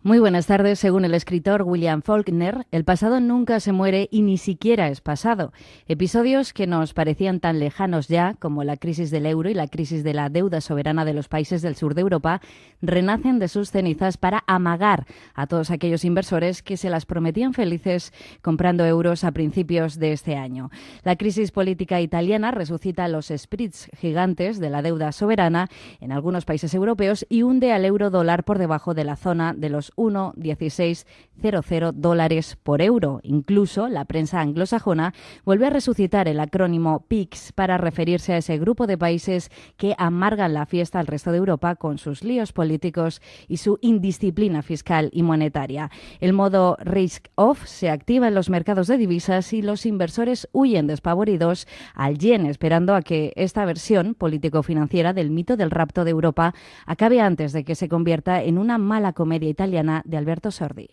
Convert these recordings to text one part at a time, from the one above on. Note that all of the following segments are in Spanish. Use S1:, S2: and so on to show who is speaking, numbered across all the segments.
S1: Muy buenas tardes. Según el escritor William Faulkner, el pasado nunca se muere y ni siquiera es pasado. Episodios que nos parecían tan lejanos ya, como la crisis del euro y la crisis de la deuda soberana de los países del sur de Europa, renacen de sus cenizas para amagar a todos aquellos inversores que se las prometían felices comprando euros a principios de este año. La crisis política italiana resucita los spreads gigantes de la deuda soberana en algunos países europeos y hunde al euro dólar por debajo de la zona de los 1,1600 dólares por euro. Incluso la prensa anglosajona vuelve a resucitar el acrónimo PIGS para referirse a ese grupo de países que amargan la fiesta al resto de Europa con sus líos políticos y su indisciplina fiscal y monetaria. El modo Risk Off se activa en los mercados de divisas y los inversores huyen despavoridos al yen, esperando a que esta versión político-financiera del mito del rapto de Europa acabe antes de que se convierta en una mala comedia italiana de Alberto Sordi.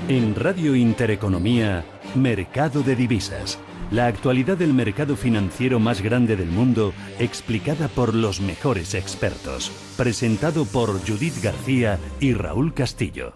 S2: En Radio Intereconomía, Mercado de Divisas. La actualidad del mercado financiero más grande del mundo, explicada por los mejores expertos. Presentado por Judith García y Raúl Castillo.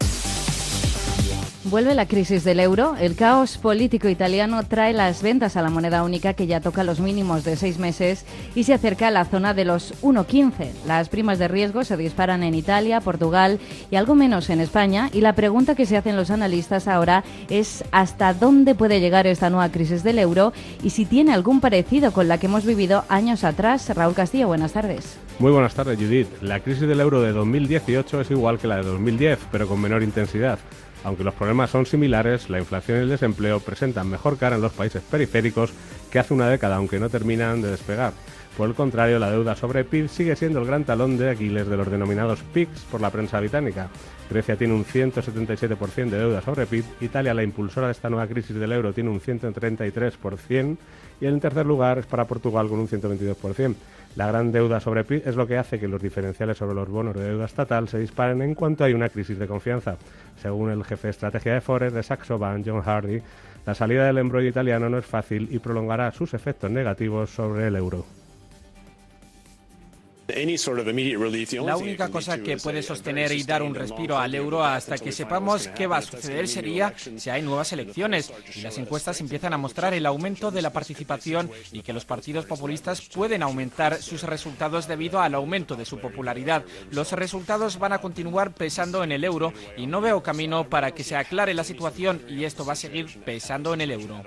S1: Vuelve la crisis del euro. El caos político italiano trae las ventas a la moneda única, que ya toca los mínimos de 6 meses y se acerca a la zona de los 1,15. Las primas de riesgo se disparan en Italia, Portugal y algo menos en España. Y la pregunta que se hacen los analistas ahora es ¿hasta dónde puede llegar esta nueva crisis del euro? Y si tiene algún parecido con la que hemos vivido años atrás. Raúl Castillo, buenas tardes.
S3: Muy buenas tardes, Judith. La crisis del euro de 2018 es igual que la de 2010, pero con menor intensidad. Aunque los problemas son similares, la inflación y el desempleo presentan mejor cara en los países periféricos que hace una década, aunque no terminan de despegar. Por el contrario, la deuda sobre PIB sigue siendo el gran talón de Aquiles de los denominados PIGS por la prensa británica. Grecia tiene un 177% de deuda sobre PIB, Italia, la impulsora de esta nueva crisis del euro, tiene un 133% y en tercer lugar es para Portugal con un 122%. La gran deuda sobre PIB es lo que hace que los diferenciales sobre los bonos de deuda estatal se disparen en cuanto hay una crisis de confianza. Según el jefe de estrategia de Forex de Saxo Bank, John Hardy, la salida del embrollo italiano no es fácil y prolongará sus efectos negativos sobre el euro.
S4: La única cosa que puede sostener y dar un respiro al euro hasta que sepamos qué va a suceder sería si hay nuevas elecciones y las encuestas empiezan a mostrar el aumento de la participación y que los partidos populistas pueden aumentar sus resultados debido al aumento de su popularidad. Los resultados van a continuar pesando en el euro y no veo camino para que se aclare la situación y esto va a seguir pesando en el euro.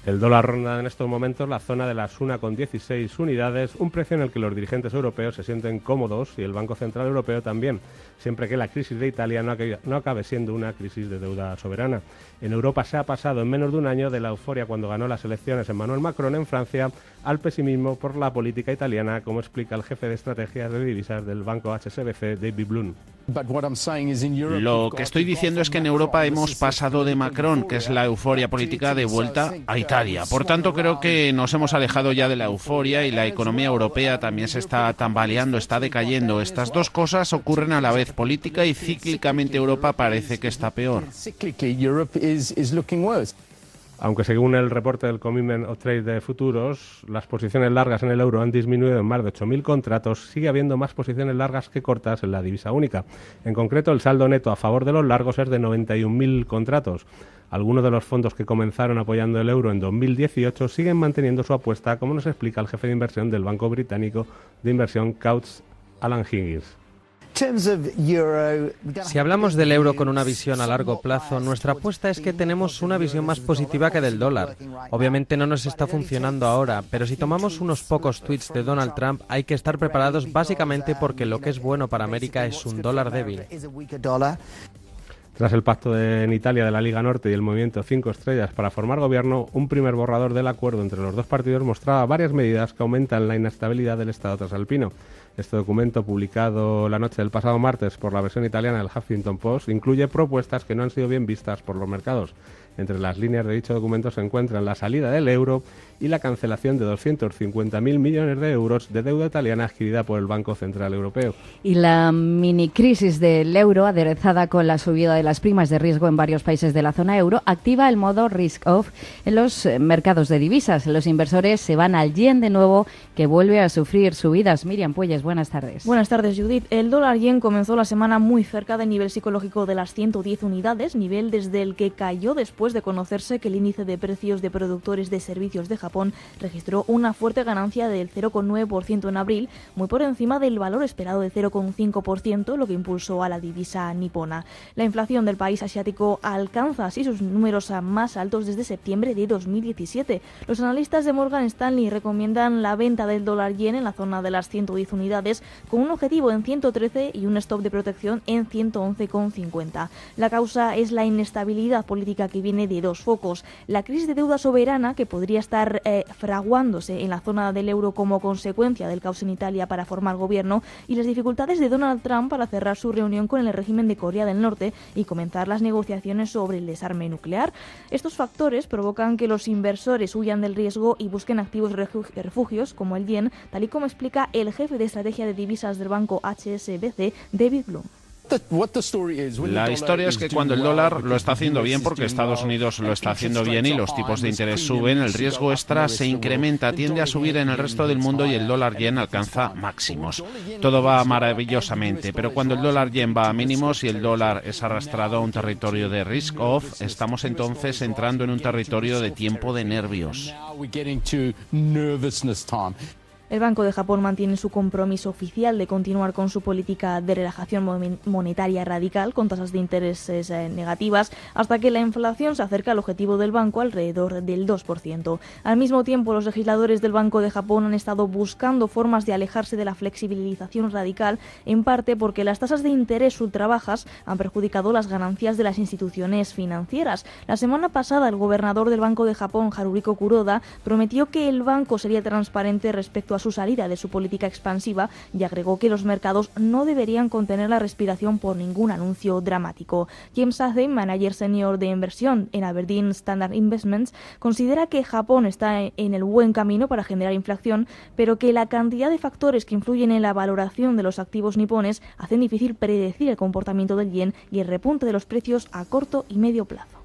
S3: El dólar ronda en estos momentos la zona de las 1,16 unidades, un precio en el que los dirigentes europeos se sienten cómodos y el Banco Central Europeo también, siempre que la crisis de Italia no acabe siendo una crisis de deuda soberana. En Europa se ha pasado en menos de un año de la euforia cuando ganó las elecciones Emmanuel Macron en Francia al pesimismo por la política italiana, como explica el jefe de estrategias de divisas del banco HSBC, David Bloom.
S5: Lo que estoy diciendo es que en Europa hemos pasado de Macron, que es la euforia política, de vuelta a Italia. Por tanto, creo que nos hemos alejado ya de la euforia y la economía europea también se está tambaleando, está decayendo. Estas dos cosas ocurren a la vez. Política y cíclicamente Europa parece que está peor.
S3: Aunque según el reporte del Commitment of Trade de futuros, las posiciones largas en el euro han disminuido en más de 8.000 contratos, sigue habiendo más posiciones largas que cortas en la divisa única. En concreto, el saldo neto a favor de los largos es de 91.000 contratos. Algunos de los fondos que comenzaron apoyando el euro en 2018 siguen manteniendo su apuesta, como nos explica el jefe de inversión del banco británico de inversión Coutts, Alan Higgins.
S6: Si hablamos del euro con una visión a largo plazo, nuestra apuesta es que tenemos una visión más positiva que del dólar. Obviamente no nos está funcionando ahora, pero si tomamos unos pocos tweets de Donald Trump, hay que estar preparados básicamente porque lo que es bueno para América es un dólar débil.
S3: Tras el pacto en Italia de la Liga Norte y el movimiento 5 estrellas para formar gobierno, un primer borrador del acuerdo entre los dos partidos mostraba varias medidas que aumentan la inestabilidad del Estado trasalpino. Este documento, publicado la noche del pasado martes por la versión italiana del Huffington Post, incluye propuestas que no han sido bien vistas por los mercados. Entre las líneas de dicho documento se encuentran la salida del euro y la cancelación de 250.000 millones de euros de deuda italiana adquirida por el Banco Central Europeo.
S1: Y la mini crisis del euro, aderezada con la subida de las primas de riesgo en varios países de la zona euro, activa el modo risk-off en los mercados de divisas. Los inversores se van al yen de nuevo, que vuelve a sufrir subidas. Miriam Puelles, buenas tardes.
S7: Buenas tardes, Judith. El dólar yen comenzó la semana muy cerca del nivel psicológico de las 110 unidades, nivel desde el que cayó después de conocerse que el índice de precios de productores de servicios de Japón registró una fuerte ganancia del 0,9% en abril, muy por encima del valor esperado de 0,5%, lo que impulsó a la divisa nipona. La inflación del país asiático alcanza así sus números más altos desde septiembre de 2017. Los analistas de Morgan Stanley recomiendan la venta del dólar yen en la zona de las 110 unidades con un objetivo en 113 y un stop de protección en 111,50. La causa es la inestabilidad política que viene de dos focos: la crisis de deuda soberana, que podría estar fraguándose en la zona del euro como consecuencia del caos en Italia para formar gobierno, y las dificultades de Donald Trump para cerrar su reunión con el régimen de Corea del Norte y comenzar las negociaciones sobre el desarme nuclear. Estos factores provocan que los inversores huyan del riesgo y busquen activos refugios como el yen, tal y como explica el jefe de estrategia de divisas del banco HSBC, David Bloom.
S5: La historia es que cuando el dólar lo está haciendo bien, porque Estados Unidos lo está haciendo bien y los tipos de interés suben, el riesgo extra se incrementa, tiende a subir en el resto del mundo y el dólar yen alcanza máximos. Todo va maravillosamente, pero cuando el dólar yen va a mínimos y el dólar es arrastrado a un territorio de risk off, estamos entonces entrando en un territorio de tiempo de nervios.
S7: El Banco de Japón mantiene su compromiso oficial de continuar con su política de relajación monetaria radical con tasas de intereses negativas hasta que la inflación se acerca al objetivo del banco, alrededor del 2%. Al mismo tiempo, los legisladores del Banco de Japón han estado buscando formas de alejarse de la flexibilización radical, en parte porque las tasas de interés ultrabajas han perjudicado las ganancias de las instituciones financieras. La semana pasada, el gobernador del Banco de Japón, Haruhiko Kuroda, prometió que el banco sería transparente respecto a su salida de su política expansiva y agregó que los mercados no deberían contener la respiración por ningún anuncio dramático. James Athey, manager senior de inversión en Aberdeen Standard Investments, considera que Japón está en el buen camino para generar inflación, pero que la cantidad de factores que influyen en la valoración de los activos nipones hacen difícil predecir el comportamiento del yen y el repunte de los precios a corto y medio plazo.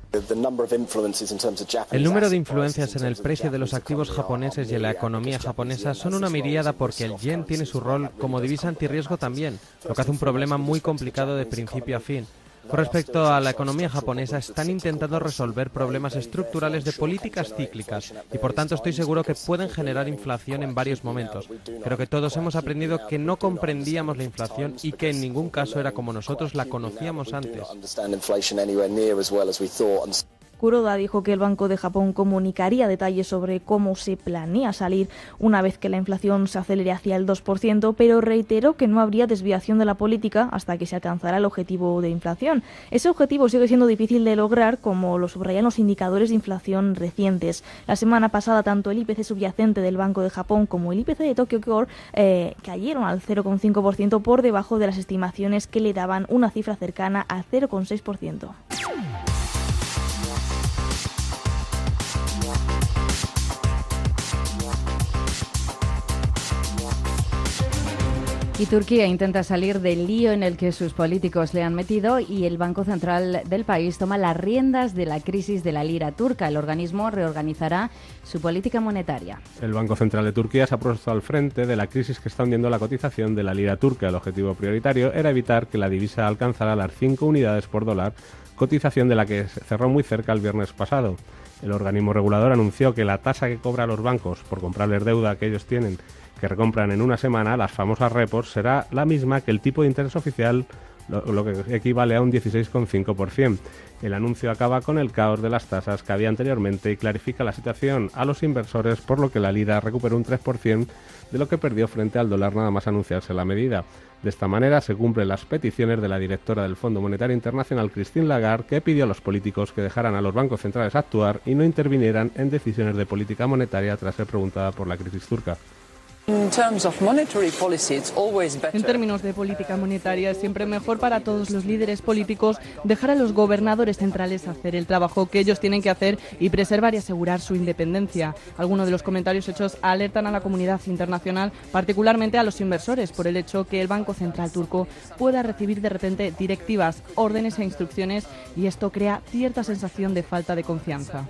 S6: El número de influencias en el precio de los activos japoneses y en la economía japonesa son una miríada, porque el yen tiene su rol como divisa antirriesgo también, lo que hace un problema muy complicado de principio a fin. Con respecto a la economía japonesa, están intentando resolver problemas estructurales de políticas cíclicas y por tanto estoy seguro que pueden generar inflación en varios momentos. Creo que todos hemos aprendido que no comprendíamos la inflación y que en ningún caso era como nosotros la conocíamos antes.
S7: Kuroda dijo que el Banco de Japón comunicaría detalles sobre cómo se planea salir una vez que la inflación se acelere hacia el 2%, pero reiteró que no habría desviación de la política hasta que se alcanzara el objetivo de inflación. Ese objetivo sigue siendo difícil de lograr, como lo subrayan los indicadores de inflación recientes. La semana pasada, tanto el IPC subyacente del Banco de Japón como el IPC de Tokyo Core cayeron al 0,5% por debajo de las estimaciones que le daban una cifra cercana al 0,6%.
S1: Y Turquía intenta salir del lío en el que sus políticos le han metido y el Banco Central del país toma las riendas de la crisis de la lira turca. El organismo reorganizará su política monetaria.
S3: El Banco Central de Turquía se ha puesto al frente de la crisis que está hundiendo la cotización de la lira turca. El objetivo prioritario era evitar que la divisa alcanzara las 5 unidades por dólar, cotización de la que cerró muy cerca el viernes pasado. El organismo regulador anunció que la tasa que cobra a los bancos por comprarles deuda que ellos tienen, que recompran en una semana, las famosas repos, será la misma que el tipo de interés oficial, lo que equivale a un 16,5%. El anuncio acaba con el caos de las tasas que había anteriormente y clarifica la situación a los inversores, por lo que la lira recuperó un 3% de lo que perdió frente al dólar nada más anunciarse la medida. De esta manera se cumplen las peticiones de la directora del Fondo Monetario Internacional, Christine Lagarde, que pidió a los políticos que dejaran a los bancos centrales actuar y no intervinieran en decisiones de política monetaria tras ser preguntada por la crisis turca.
S8: En términos de política monetaria, es siempre mejor para todos los líderes políticos dejar a los gobernadores centrales hacer el trabajo que ellos tienen que hacer y preservar y asegurar su independencia. Algunos de los comentarios hechos alertan a la comunidad internacional, particularmente a los inversores, por el hecho que el Banco Central turco pueda recibir de repente directivas, órdenes e instrucciones, y esto crea cierta sensación de falta de confianza.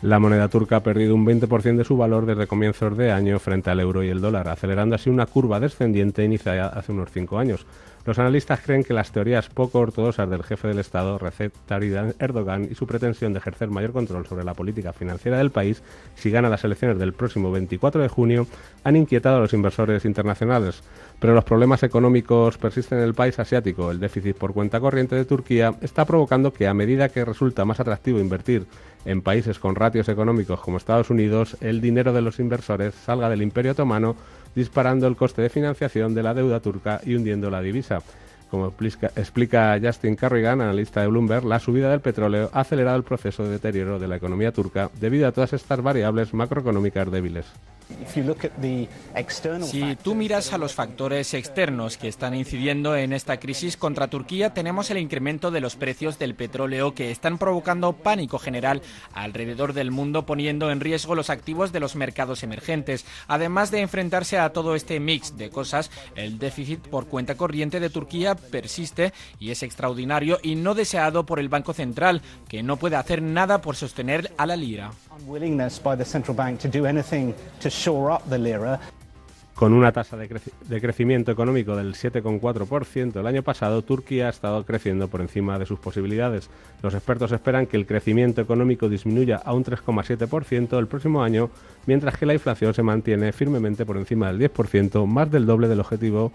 S3: La moneda turca ha perdido un 20% de su valor desde comienzos de año frente al euro y el dólar, acelerando así una curva descendiente iniciada hace unos 5 años. Los analistas creen que las teorías poco ortodoxas del jefe del Estado, Recep Tayyip Erdogan, y su pretensión de ejercer mayor control sobre la política financiera del país si gana las elecciones del próximo 24 de junio han inquietado a los inversores internacionales. Pero los problemas económicos persisten en el país asiático. El déficit por cuenta corriente de Turquía está provocando que, a medida que resulta más atractivo invertir en países con ratios económicos como Estados Unidos, el dinero de los inversores salga del Imperio Otomano, disparando el coste de financiación de la deuda turca y hundiendo la divisa. Como explica Justin Carrigan, analista de Bloomberg, la subida del petróleo ha acelerado el proceso de deterioro de la economía turca debido a todas estas variables macroeconómicas débiles.
S4: Si tú miras a los factores externos que están incidiendo en esta crisis contra Turquía, tenemos el incremento de los precios del petróleo que están provocando pánico general alrededor del mundo, poniendo en riesgo los activos de los mercados emergentes. Además de enfrentarse a todo este mix de cosas, el déficit por cuenta corriente de Turquía persiste y es extraordinario y no deseado por el Banco Central, que no puede hacer nada por sostener a la lira.
S3: Con una tasa de crecimiento económico del 7,4% el año pasado, Turquía ha estado creciendo por encima de sus posibilidades. Los expertos esperan que el crecimiento económico disminuya a un 3,7% el próximo año, mientras que la inflación se mantiene firmemente por encima del 10%, más del doble del objetivo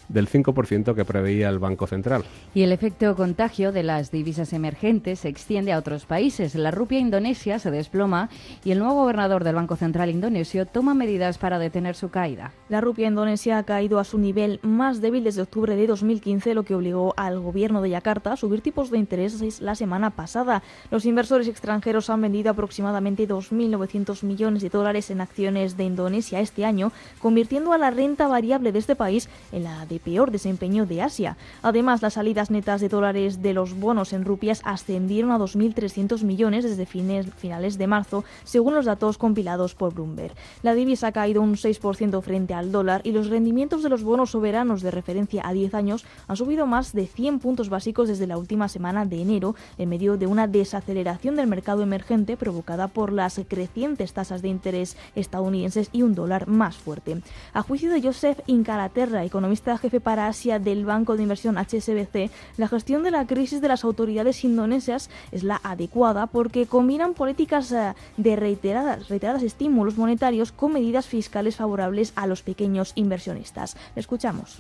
S3: del 5% que preveía el Banco Central.
S1: Y el efecto contagio de las divisas emergentes se extiende a otros países. La rupia indonesia se desploma y el nuevo gobernador del Banco Central indonesio toma medidas para detener su caída.
S7: La rupia indonesia ha caído a su nivel más débil desde octubre de 2015, lo que obligó al gobierno de Yakarta a subir tipos de interés la semana pasada. Los inversores extranjeros han vendido aproximadamente 2.900 millones de dólares en acciones de Indonesia este año, convirtiendo a la renta variable de este país en la de peor desempeño de Asia. Además, las salidas netas de dólares de los bonos en rupias ascendieron a 2.300 millones desde finales de marzo, según los datos compilados por Bloomberg. La divisa ha caído un 6% frente al dólar y los rendimientos de los bonos soberanos de referencia a 10 años han subido más de 100 puntos básicos desde la última semana de enero, en medio de una desaceleración del mercado emergente provocada por las crecientes tasas de interés estadounidenses y un dólar más fuerte. A juicio de Joseph Incalaterra, economista jefe para Asia del banco de inversión HSBC, la gestión de la crisis de las autoridades indonesias es la adecuada porque combinan políticas de reiteradas estímulos monetarios con medidas fiscales favorables a los pequeños inversionistas. Escuchamos.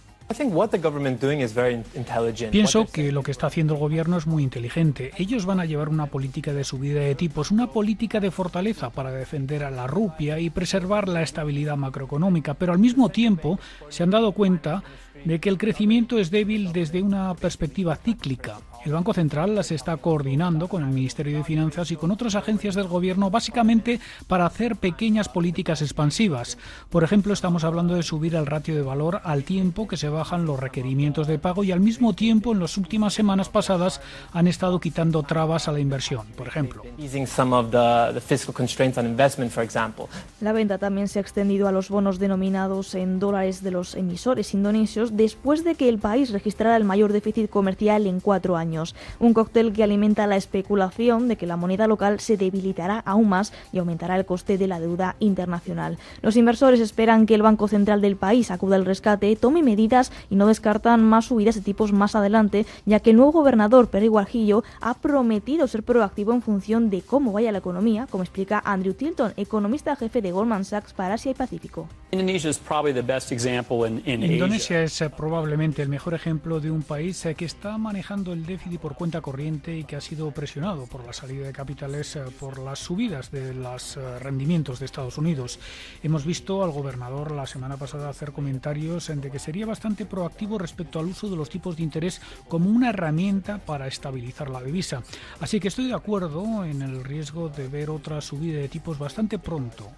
S9: Pienso que lo que está haciendo el gobierno es muy inteligente. Ellos van a llevar una política de subida de tipos, una política de fortaleza para defender a la rupia y preservar la estabilidad macroeconómica, pero al mismo tiempo se han dado cuenta de que el crecimiento es débil desde una perspectiva cíclica. El Banco Central las está coordinando con el Ministerio de Finanzas y con otras agencias del gobierno, básicamente para hacer pequeñas políticas expansivas. Por ejemplo, estamos hablando de subir el ratio de valor al tiempo que se bajan los requerimientos de pago y al mismo tiempo en las últimas semanas pasadas han estado quitando trabas a la inversión, por ejemplo.
S7: La venta también se ha extendido a los bonos denominados en dólares de los emisores indonesios después de que el país registrara el mayor déficit comercial en 4 años. Un cóctel que alimenta la especulación de que la moneda local se debilitará aún más y aumentará el coste de la deuda internacional. Los inversores esperan que el Banco Central del país acuda al rescate, tome medidas y no descartan más subidas de tipos más adelante, ya que el nuevo gobernador, Perry Warjio, ha prometido ser proactivo en función de cómo vaya la economía, como explica Andrew Tilton, economista jefe de Goldman Sachs para Asia y Pacífico.
S9: Indonesia es probablemente el mejor ejemplo de un país que está manejando el déficit déficit por cuenta corriente y que ha sido presionado por la salida de capitales por las subidas de los rendimientos de Estados Unidos. Hemos visto al gobernador la semana pasada hacer comentarios de que sería bastante proactivo respecto al uso de los tipos de interés como una herramienta para estabilizar la divisa. Así que estoy de acuerdo en el riesgo de ver otra subida de tipos bastante pronto.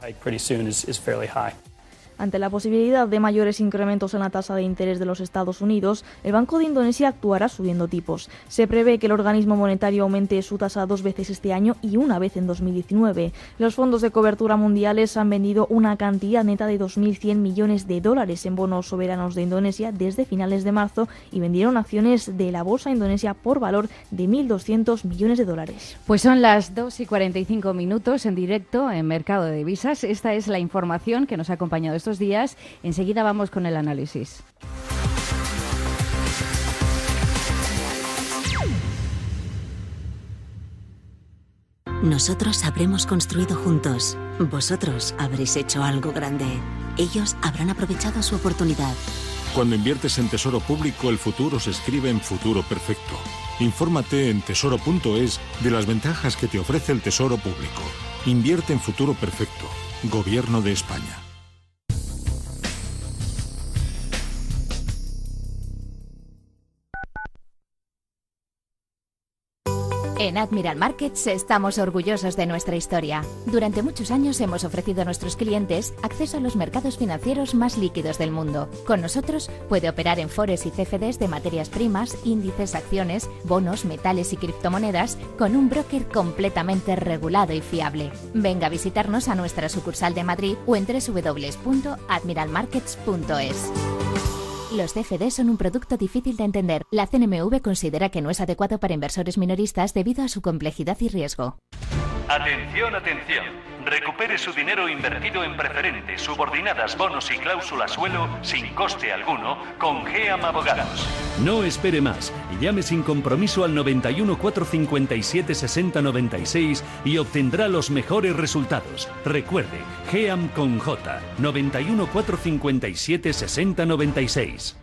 S7: Ante la posibilidad de mayores incrementos en la tasa de interés de los Estados Unidos, el Banco de Indonesia actuará subiendo tipos. Se prevé que el organismo monetario aumente su tasa 2 veces este año y una vez en 2019. Los fondos de cobertura mundiales han vendido una cantidad neta de 2.100 millones de dólares en bonos soberanos de Indonesia desde finales de marzo y vendieron acciones de la bolsa indonesia por valor de 1.200 millones de dólares.
S1: Pues son las 2:45 en directo en Mercado de Divisas. Esta es la información que nos ha acompañado estos días. Enseguida vamos con el análisis.
S10: Nosotros habremos construido juntos. Vosotros habréis hecho algo grande. Ellos habrán aprovechado su oportunidad.
S11: Cuando inviertes en Tesoro Público, el futuro se escribe en Futuro Perfecto. Infórmate en tesoro.es de las ventajas que te ofrece el Tesoro Público. Invierte en Futuro Perfecto. Gobierno de España.
S12: En Admiral Markets estamos orgullosos de nuestra historia. Durante muchos años hemos ofrecido a nuestros clientes acceso a los mercados financieros más líquidos del mundo. Con nosotros puede operar en forex y CFDs de materias primas, índices, acciones, bonos, metales y criptomonedas con un broker completamente regulado y fiable. Venga a visitarnos a nuestra sucursal de Madrid o en www.admiralmarkets.es. Los CFD son un producto difícil de entender. La CNMV considera que no es adecuado para inversores minoristas debido a su complejidad y riesgo.
S2: Atención, atención. Recupere su dinero invertido en preferentes, subordinadas, bonos y cláusulas suelo sin coste alguno con GEAM Abogados. No espere más. Llame sin compromiso al 91 457 60 96 y obtendrá los mejores resultados. Recuerde, GEAM con J. 91 457 60 96.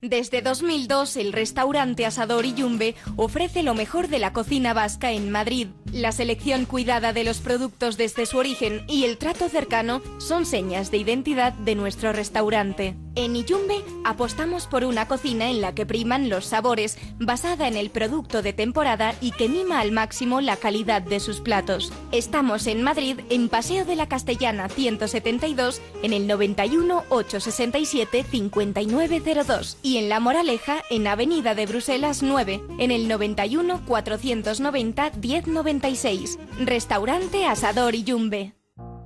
S13: Desde 2002, el restaurante Asador Iyumbe ofrece lo mejor de la cocina vasca en Madrid. La selección cuidada de los productos desde su origen y el trato cercano son señas de identidad de nuestro restaurante. En Iyumbe apostamos por una cocina en la que priman los sabores, basada en el producto de temporada y que mima al máximo la calidad de sus platos. Estamos en Madrid, en Paseo de la Castellana 172, en el 91 867 5902 y en La Moraleja, en Avenida de Bruselas 9, en el 91 490 1096. Restaurante Asador Iyumbe.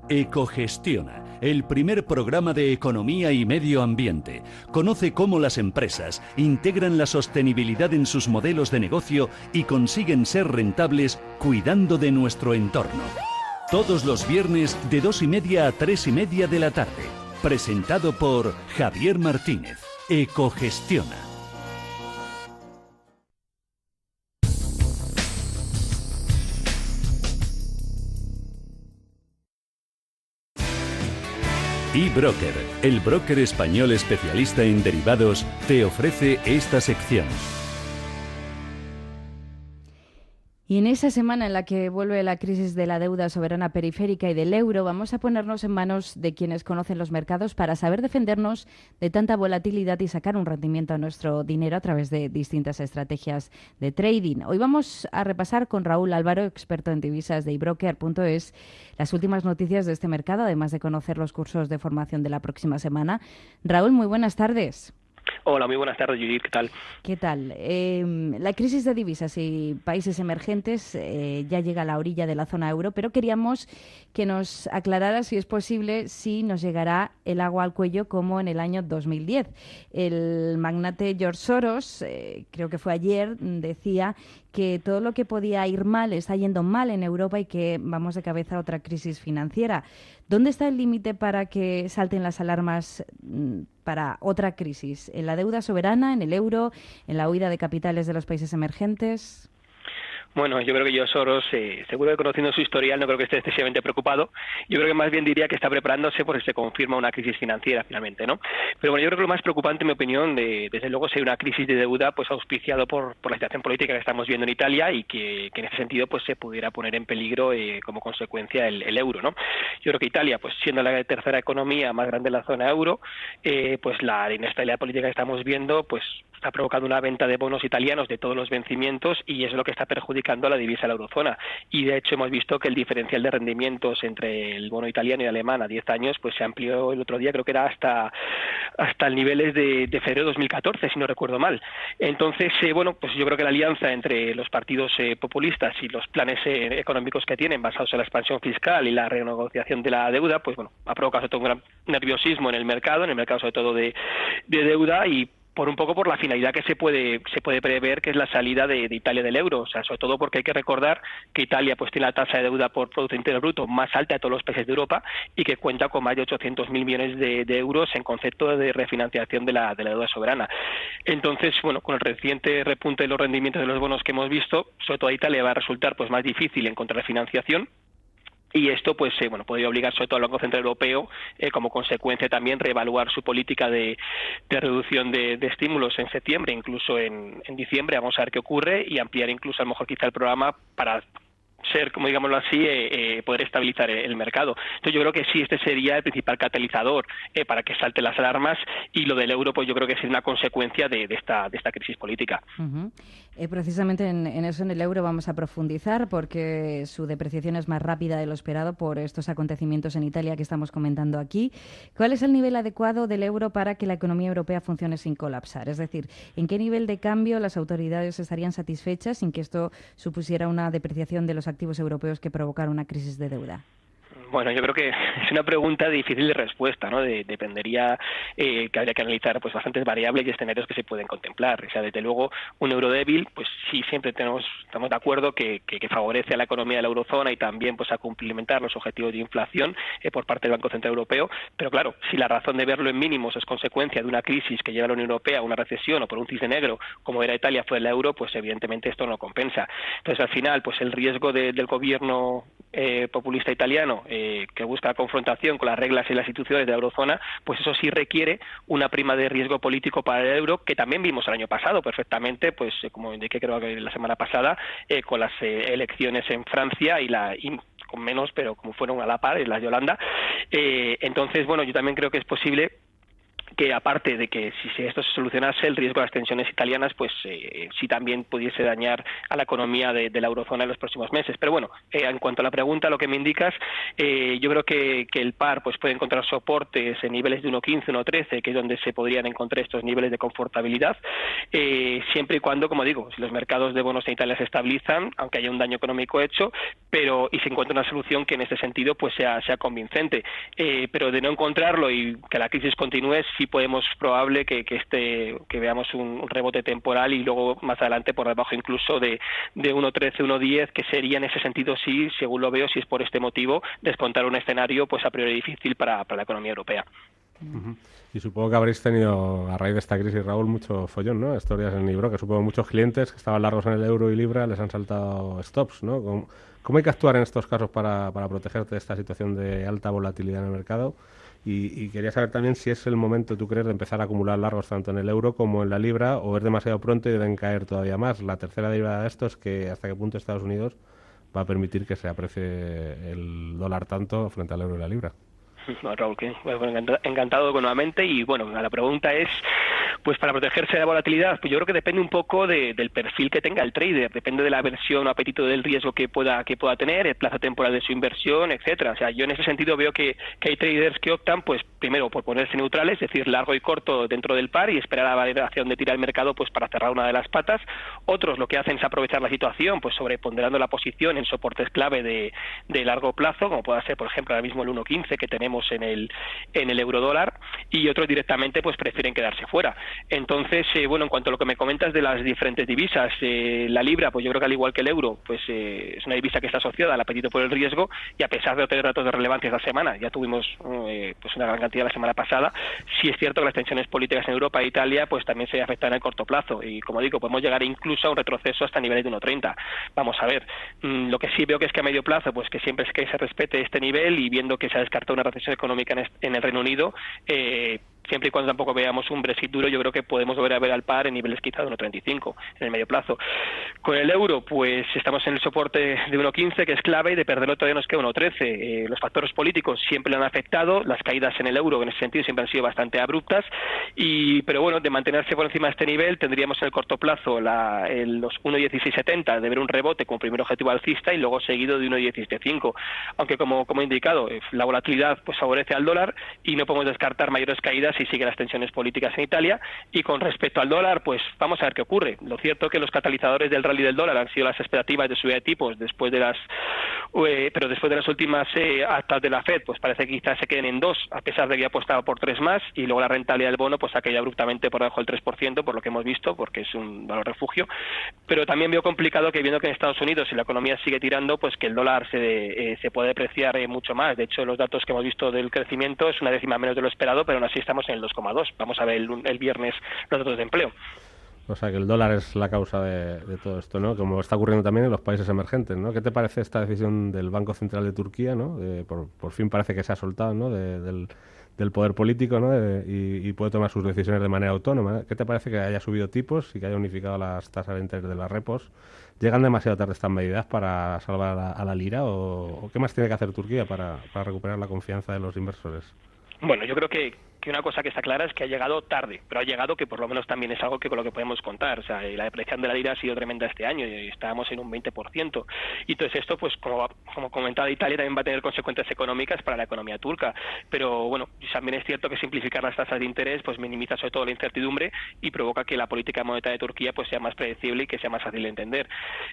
S2: Ecogestiona, el primer programa de economía y medio ambiente. Conoce cómo las empresas integran la sostenibilidad en sus modelos de negocio y consiguen ser rentables cuidando de nuestro entorno. Todos los viernes de 2:30 a 3:30 de la tarde. Presentado por Javier Martínez. Ecogestiona. eBroker, el broker español especialista en derivados, te ofrece esta sección.
S1: Y en esa semana en la que vuelve la crisis de la deuda soberana periférica y del euro, vamos a ponernos en manos de quienes conocen los mercados para saber defendernos de tanta volatilidad y sacar un rendimiento a nuestro dinero a través de distintas estrategias de trading. Hoy vamos a repasar con Raúl Álvaro, experto en divisas de eBroker.es, las últimas noticias de este mercado, además de conocer los cursos de formación de la próxima semana. Raúl, muy buenas tardes.
S14: Hola, muy buenas tardes, Judith. ¿Qué tal?
S1: ¿Qué tal? La crisis de divisas y países emergentes ya llega a la orilla de la zona euro, pero queríamos que nos aclarara, si es posible, si nos llegará el agua al cuello como en el año 2010. El magnate George Soros, creo que fue ayer, decía que todo lo que podía ir mal está yendo mal en Europa y que vamos de cabeza a otra crisis financiera. ¿Dónde está el límite para que salten las alarmas para otra crisis? ¿En la deuda soberana, en el euro, en la huida de capitales de los países emergentes?
S14: Bueno, yo creo que George Soros, seguro que conociendo su historial, no creo que esté excesivamente preocupado. Yo creo que más bien diría que está preparándose por si se confirma una crisis financiera finalmente, ¿no? Pero bueno, yo creo que lo más preocupante, en mi opinión, desde luego, sería una crisis de deuda, pues auspiciado por la situación política que estamos viendo en Italia y que en ese sentido pues se pudiera poner en peligro como consecuencia el euro, ¿no? Yo creo que Italia, pues siendo la tercera economía más grande de la zona euro, pues la inestabilidad política que estamos viendo, pues está provocando una venta de bonos italianos de todos los vencimientos y es lo que está perjudicando a la divisa de la eurozona. Y de hecho hemos visto que el diferencial de rendimientos entre el bono italiano y el alemán a 10 años pues se amplió el otro día, creo que era hasta niveles de febrero de 2014, si no recuerdo mal. Entonces, bueno, pues yo creo que la alianza entre los partidos populistas y los planes económicos que tienen basados en la expansión fiscal y la renegociación de la deuda, pues bueno, ha provocado todo un gran nerviosismo en el mercado sobre todo de deuda y por la finalidad que se puede prever, que es la salida de Italia del euro, o sea, sobre todo porque hay que recordar que Italia pues tiene la tasa de deuda por Producto Interior Bruto más alta de todos los países de Europa y que cuenta con más de 800.000 millones de euros en concepto de refinanciación de la deuda soberana. Entonces, bueno, con el reciente repunte de los rendimientos de los bonos que hemos visto, sobre todo a Italia va a resultar pues más difícil encontrar financiación. Y esto, pues, podría obligar sobre todo al Banco Central Europeo, como consecuencia también, reevaluar su política de reducción de estímulos en septiembre, incluso en diciembre, vamos a ver qué ocurre, y ampliar incluso a lo mejor quizá el programa para ser, como digámoslo así, poder estabilizar el mercado. Entonces yo creo que sí, este sería el principal catalizador para que salten las alarmas y lo del euro, pues yo creo que es una consecuencia de esta crisis política.
S1: Uh-huh. Precisamente en eso, en el euro, vamos a profundizar porque su depreciación es más rápida de lo esperado por estos acontecimientos en Italia que estamos comentando aquí. ¿Cuál es el nivel adecuado del euro para que la economía europea funcione sin colapsar? Es decir, ¿en qué nivel de cambio las autoridades estarían satisfechas sin que esto supusiera una depreciación de los activos europeos que provocaron una crisis de deuda?
S14: Bueno, yo creo que es una pregunta difícil de respuesta, ¿no? Dependería que habría que analizar pues bastantes variables y escenarios que se pueden contemplar. O sea, desde luego, un euro débil, pues sí, siempre estamos de acuerdo que favorece a la economía de la eurozona y también pues a cumplimentar los objetivos de inflación por parte del Banco Central Europeo. Pero claro, si la razón de verlo en mínimos es consecuencia de una crisis que lleva a la Unión Europea a una recesión o por un cisne negro, como era Italia fue el euro, pues evidentemente esto no compensa. Entonces, al final, pues el riesgo del gobierno populista italiano que busca la confrontación con las reglas y las instituciones de la eurozona, pues eso sí requiere una prima de riesgo político para el euro, que también vimos el año pasado perfectamente, pues como indiqué creo que la semana pasada, con las elecciones en Francia y con menos, pero como fueron a la par, en las de Holanda. Entonces, bueno, yo también creo que es posible que aparte de que si esto se solucionase, el riesgo de las tensiones italianas, pues sí también pudiese dañar a la economía de la eurozona en los próximos meses. Pero bueno, en cuanto a la pregunta, lo que me indicas, yo creo que el par pues puede encontrar soportes en niveles de 1,15, 1,13, que es donde se podrían encontrar estos niveles de confortabilidad, siempre y cuando, como digo, si los mercados de bonos en Italia se estabilizan, aunque haya un daño económico hecho, y se encuentra una solución que en este sentido pues sea convincente. Pero de no encontrarlo y que la crisis continúe, sí podemos probable que veamos un rebote temporal y luego más adelante por debajo incluso de 1,13, 1,10, que sería en ese sentido, sí, según lo veo, si es por este motivo, descontar un escenario pues a priori difícil para la economía europea.
S3: Uh-huh. Y supongo que habréis tenido, a raíz de esta crisis, Raúl, mucho follón, ¿no? Historias en libro, que supongo muchos clientes que estaban largos en el euro y libra les han saltado stops, ¿no? ¿Cómo hay que actuar en estos casos para protegerte de esta situación de alta volatilidad en el mercado? Y quería saber también si es el momento, ¿tú crees, de empezar a acumular largos tanto en el euro como en la libra, o es demasiado pronto y deben caer todavía más? La tercera derivada de esto es que hasta qué punto Estados Unidos va a permitir que se aprecie el dólar tanto frente al euro y la libra.
S14: Bueno, Raúl, encantado nuevamente. Y bueno, la pregunta es, pues para protegerse de la volatilidad, pues yo creo que depende un poco del perfil que tenga el trader, depende de la aversión o apetito del riesgo que pueda tener, el plazo temporal de su inversión, etcétera. O sea, yo en ese sentido veo que hay traders que optan, pues primero por ponerse neutrales, es decir, largo y corto dentro del par y esperar a la validación de tira el mercado pues para cerrar una de las patas. Otros lo que hacen es aprovechar la situación, pues sobreponderando la posición en soportes clave de largo plazo, como pueda ser, por ejemplo, ahora mismo el 1,15 que tenemos en el eurodólar, y otros directamente pues prefieren quedarse fuera. Entonces, bueno, en cuanto a lo que me comentas de las diferentes divisas, la libra, pues yo creo que al igual que el euro, pues es una divisa que está asociada al apetito por el riesgo, y a pesar de no tener datos de relevancia esta semana, ya tuvimos pues una gran cantidad la semana pasada, sí es cierto que las tensiones políticas en Europa e Italia pues también se afectan a corto plazo, y como digo, podemos llegar incluso a un retroceso hasta niveles de 1,30. Vamos a ver, lo que sí veo que es que a medio plazo, pues que siempre es que se respete este nivel, y viendo que se ha descartado una recesión económica en el Reino Unido, siempre y cuando tampoco veamos un Brexit duro, yo creo que podemos volver a ver al par en niveles quizá de 1,35 en el medio plazo. Con el euro, pues estamos en el soporte de 1,15, que es clave, y de perderlo todavía nos queda 1,13. Los factores políticos siempre le han afectado, las caídas en el euro en ese sentido siempre han sido bastante abruptas, pero bueno, de mantenerse por encima de este nivel tendríamos en el corto plazo los 1,1670 de ver un rebote como primer objetivo alcista, y luego seguido de 1,17,5, aunque como he indicado, la volatilidad pues favorece al dólar y no podemos descartar mayores caídas si siguen las tensiones políticas en Italia. Y con respecto al dólar, pues vamos a ver qué ocurre. Lo cierto es que los catalizadores del rally del dólar han sido las expectativas de subida de tipos después de las últimas actas de la Fed, pues parece que quizás se queden en 2, a pesar de que había apostado por 3 más, y luego la rentabilidad del bono pues ha caído abruptamente por debajo del 3%, por lo que hemos visto, porque es un valor refugio. Pero también veo complicado que, viendo que en Estados Unidos, si la economía sigue tirando, pues que el dólar se puede depreciar mucho más. De hecho, los datos que hemos visto del crecimiento es una décima menos de lo esperado, pero aún así estamos en el 2,2. Vamos a ver el viernes los datos de empleo.
S3: O sea, que el dólar es la causa de todo esto, ¿no? Como está ocurriendo también en los países emergentes, ¿no? ¿Qué te parece esta decisión del Banco Central de Turquía, ¿no? Por fin parece que se ha soltado, ¿no? Del poder político, ¿no? Y puede tomar sus decisiones de manera autónoma. ¿Qué te parece que haya subido tipos y que haya unificado las tasas de interés de las repos? ¿Llegan demasiado tarde estas medidas para salvar a la lira? ¿O qué más tiene que hacer Turquía para recuperar la confianza de los inversores?
S14: Bueno, yo creo que una cosa que está clara es que ha llegado tarde, pero ha llegado, que por lo menos también es algo que con lo que podemos contar. O sea, la depreciación de la lira ha sido tremenda este año, y estábamos en un 20%. Y entonces esto, pues como comentaba, Italia también va a tener consecuencias económicas para la economía turca. Pero bueno, también es cierto que simplificar las tasas de interés pues minimiza sobre todo la incertidumbre y provoca que la política monetaria de Turquía pues sea más predecible y que sea más fácil de entender.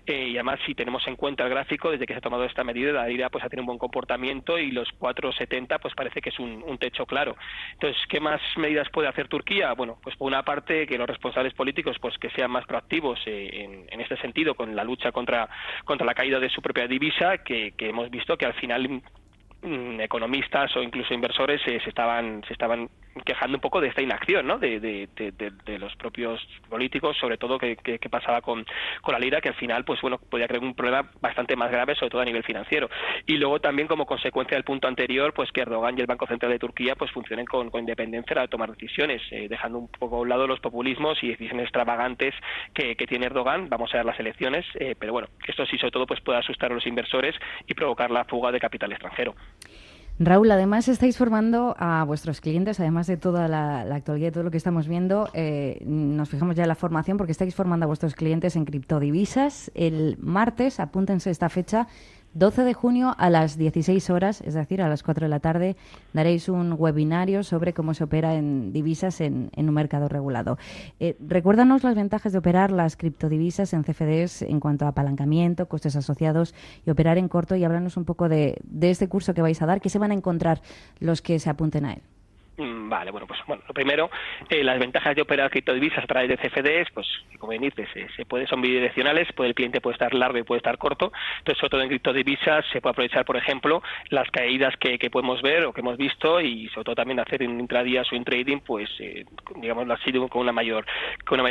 S14: Y además, si tenemos en cuenta el gráfico, desde que se ha tomado esta medida, la lira pues ha tenido un buen comportamiento, y los 4,70 pues parece que es un techo claro. Entonces, ¿qué más medidas puede hacer Turquía? Bueno, pues por una parte, que los responsables políticos pues que sean más proactivos en este sentido con la lucha contra la caída de su propia divisa, que hemos visto que al final economistas o incluso inversores se estaban quejando un poco de esta inacción, ¿no? de los propios políticos, sobre todo que pasaba con la lira, que al final pues bueno, podía crear un problema bastante más grave, sobre todo a nivel financiero. Y luego también, como consecuencia del punto anterior, pues que Erdogan y el Banco Central de Turquía pues funcionen con independencia a la hora de tomar decisiones, dejando un poco a un lado los populismos y decisiones extravagantes que tiene Erdogan. Vamos a ver las elecciones, pero bueno, esto sí sobre todo pues puede asustar a los inversores y provocar la fuga de capital extranjero.
S1: Raúl, además estáis formando a vuestros clientes, además de toda la actualidad, todo lo que estamos viendo, nos fijamos ya en la formación, porque estáis formando a vuestros clientes en criptodivisas. El martes, apúntense esta fecha, 12 de junio a las 16 horas, es decir, a las 4 de la tarde, daréis un webinario sobre cómo se opera en divisas en un mercado regulado. Recuérdanos las ventajas de operar las criptodivisas en CFDs en cuanto a apalancamiento, costes asociados y operar en corto, y háblanos un poco de este curso que vais a dar, que se van a encontrar los que se apunten a él.
S14: Vale, bueno, lo primero, las ventajas de operar criptodivisas a través de CFDs, pues como bien dices, son bidireccionales, el cliente puede estar largo y puede estar corto. Entonces, sobre todo en criptodivisas se puede aprovechar, por ejemplo, las caídas que podemos ver o que hemos visto, y sobre todo también hacer en intradía o in trading, pues digamos así, con una mayor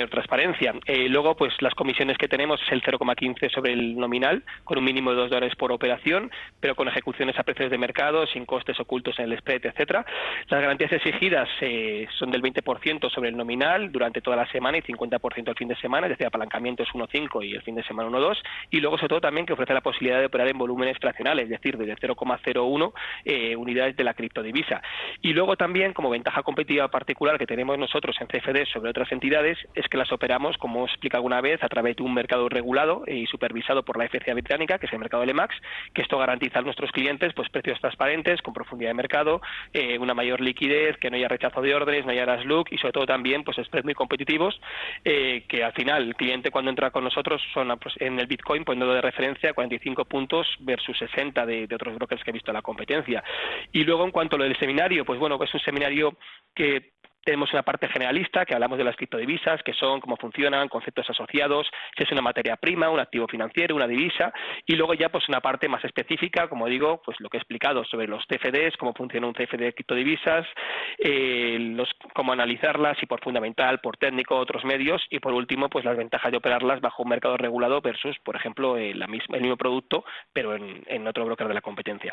S14: transparencia. Luego, pues las comisiones que tenemos es el 0,15 sobre el nominal, con un mínimo de $2 por operación, pero con ejecuciones a precios de mercado, sin costes ocultos en el spread, etcétera. Las garantías exigidas son del 20% sobre el nominal durante toda la semana y 50% el fin de semana, es decir, apalancamiento es 1,5 y el fin de semana 1,2, y luego sobre todo también que ofrece la posibilidad de operar en volúmenes fraccionales, es decir, desde 0,01 unidades de la criptodivisa. Y luego también, como ventaja competitiva particular que tenemos nosotros en CFD sobre otras entidades, es que las operamos, como explica alguna vez, a través de un mercado regulado y supervisado por la FCA británica, que es el mercado LMAX, que esto garantiza a nuestros clientes pues precios transparentes, con profundidad de mercado, una mayor liquidez, que no haya rechazo de órdenes, no haya slug, y sobre todo también pues spreads muy competitivos, que al final el cliente cuando entra con nosotros son en el Bitcoin poniendo de referencia 45 puntos versus 60 de otros brokers que he visto en la competencia. Y luego, en cuanto a lo del seminario, pues bueno, es un seminario que Tenemos una parte generalista, que hablamos de las criptodivisas, que son cómo funcionan, conceptos asociados, si es una materia prima, un activo financiero, una divisa, y luego ya pues una parte más específica, como digo, pues lo que he explicado sobre los CFDs, cómo funciona un CFD de criptodivisas, cómo analizarlas, si por fundamental, por técnico, otros medios, y por último, pues las ventajas de operarlas bajo un mercado regulado versus, por ejemplo, el mismo producto, pero en otro broker de la competencia.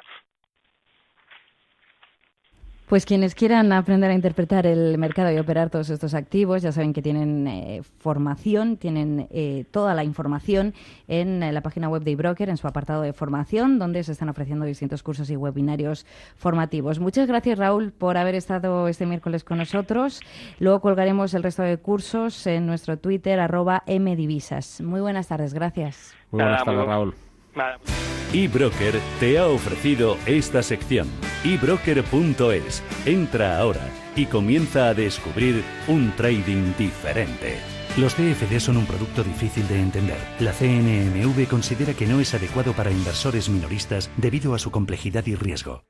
S1: Pues quienes quieran aprender a interpretar el mercado y operar todos estos activos, ya saben que tienen formación, tienen toda la información en la página web de eBroker, en su apartado de formación, donde se están ofreciendo distintos cursos y webinarios formativos. Muchas gracias, Raúl, por haber estado este miércoles con nosotros. Luego colgaremos el resto de cursos en nuestro Twitter, @mdivisas. Muy buenas tardes, gracias.
S3: Muy buenas tardes, Raúl.
S2: eBroker te ha ofrecido esta sección. eBroker.es. Entra ahora y comienza a descubrir un trading diferente. Los CFD son un producto difícil de entender. La CNMV considera que no es adecuado para inversores minoristas debido a su complejidad y riesgo.